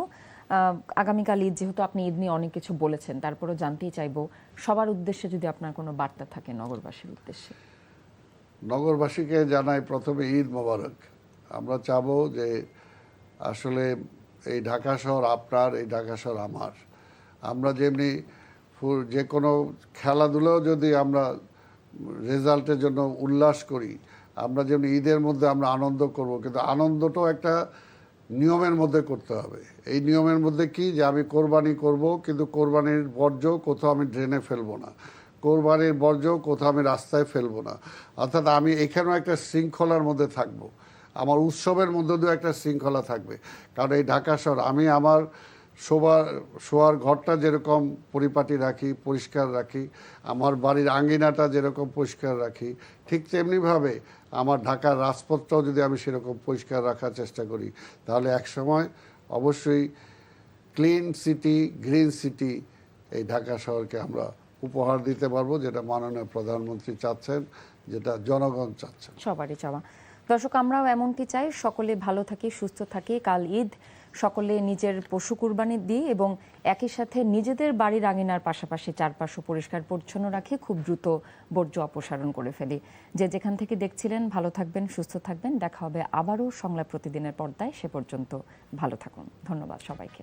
আগামীকাল ঈদ, যেহেতু আপনি ঈদ নিয়ে অনেক কিছু বলেছেন, তারপরেও জানতেই চাইবো সবার উদ্দেশ্যে যদি আপনার কোনো বার্তা থাকে নগরবাসীর উদ্দেশ্যে। নগরবাসীকে জানাই প্রথমে ঈদ মোবারক। আমরা চাবো যে আসলে এই ঢাকা শহর আপনার, এই ঢাকা শহর আমার। আমরা যেমনি যে কোনো খেলাধুলাও যদি আমরা রেজাল্টের জন্য উল্লাস করি, আমরা যেমনি ঈদের মধ্যে আমরা আনন্দ করব, কিন্তু আনন্দটাও একটা নিয়মের মধ্যে করতে হবে। এই নিয়মের মধ্যে কি, যে আমি কোরবানি করব, কিন্তু কোরবানির বর্জ্য কোথাও আমি ড্রেনে ফেলবো না, কোরবানির বর্জ্য কোথাও আমি রাস্তায় ফেলবো না। অর্থাৎ আমি এখানেও একটা শৃঙ্খলার মধ্যে থাকবো, আমার উৎসবের মধ্যে দিয়েও একটা শৃঙ্খলা থাকবে। কারণ এই ঢাকা শহর, আমি আমার শোয়ার ঘরটা যেরকম পরিপাটি রাখি, পরিষ্কার রাখি, আমার বাড়ির আঙ্গিনাটা যেরকম পরিষ্কার রাখি, ঠিক তেমনিভাবে আমার ঢাকার রাজপথটাও যদি আমি সেরকম পরিষ্কার রাখার চেষ্টা করি, তাহলে একসময় অবশ্যই ক্লিন সিটি, গ্রিন সিটি এই ঢাকা শহরকে আমরা উপহার দিতে পারবো, যেটা মাননীয় প্রধানমন্ত্রী চাচ্ছেন, যেটা জনগণ চাচ্ছেন। সবারই চাওয়া। দর্শক, আমরাও এমনটি চাই, সকলে ভালো থাকি, সুস্থ থাকি। কাল ঈদ, সকলে নিজের পশু কুরবানি দিই এবং একই সাথে নিজেদের বাড়ির আঙিনার পাশাপাশি চারপাশও পরিষ্কার পরিচ্ছন্ন রাখে খুব দ্রুত বর্জ্য অপসারণ করে ফেলি। যে যেখান থেকে দেখছিলেন, ভালো থাকবেন, সুস্থ থাকবেন। দেখা হবে আবারও সংলাপ প্রতিদিনের পর্দায়। সে পর্যন্ত ভালো থাকুন। ধন্যবাদ সবাইকে।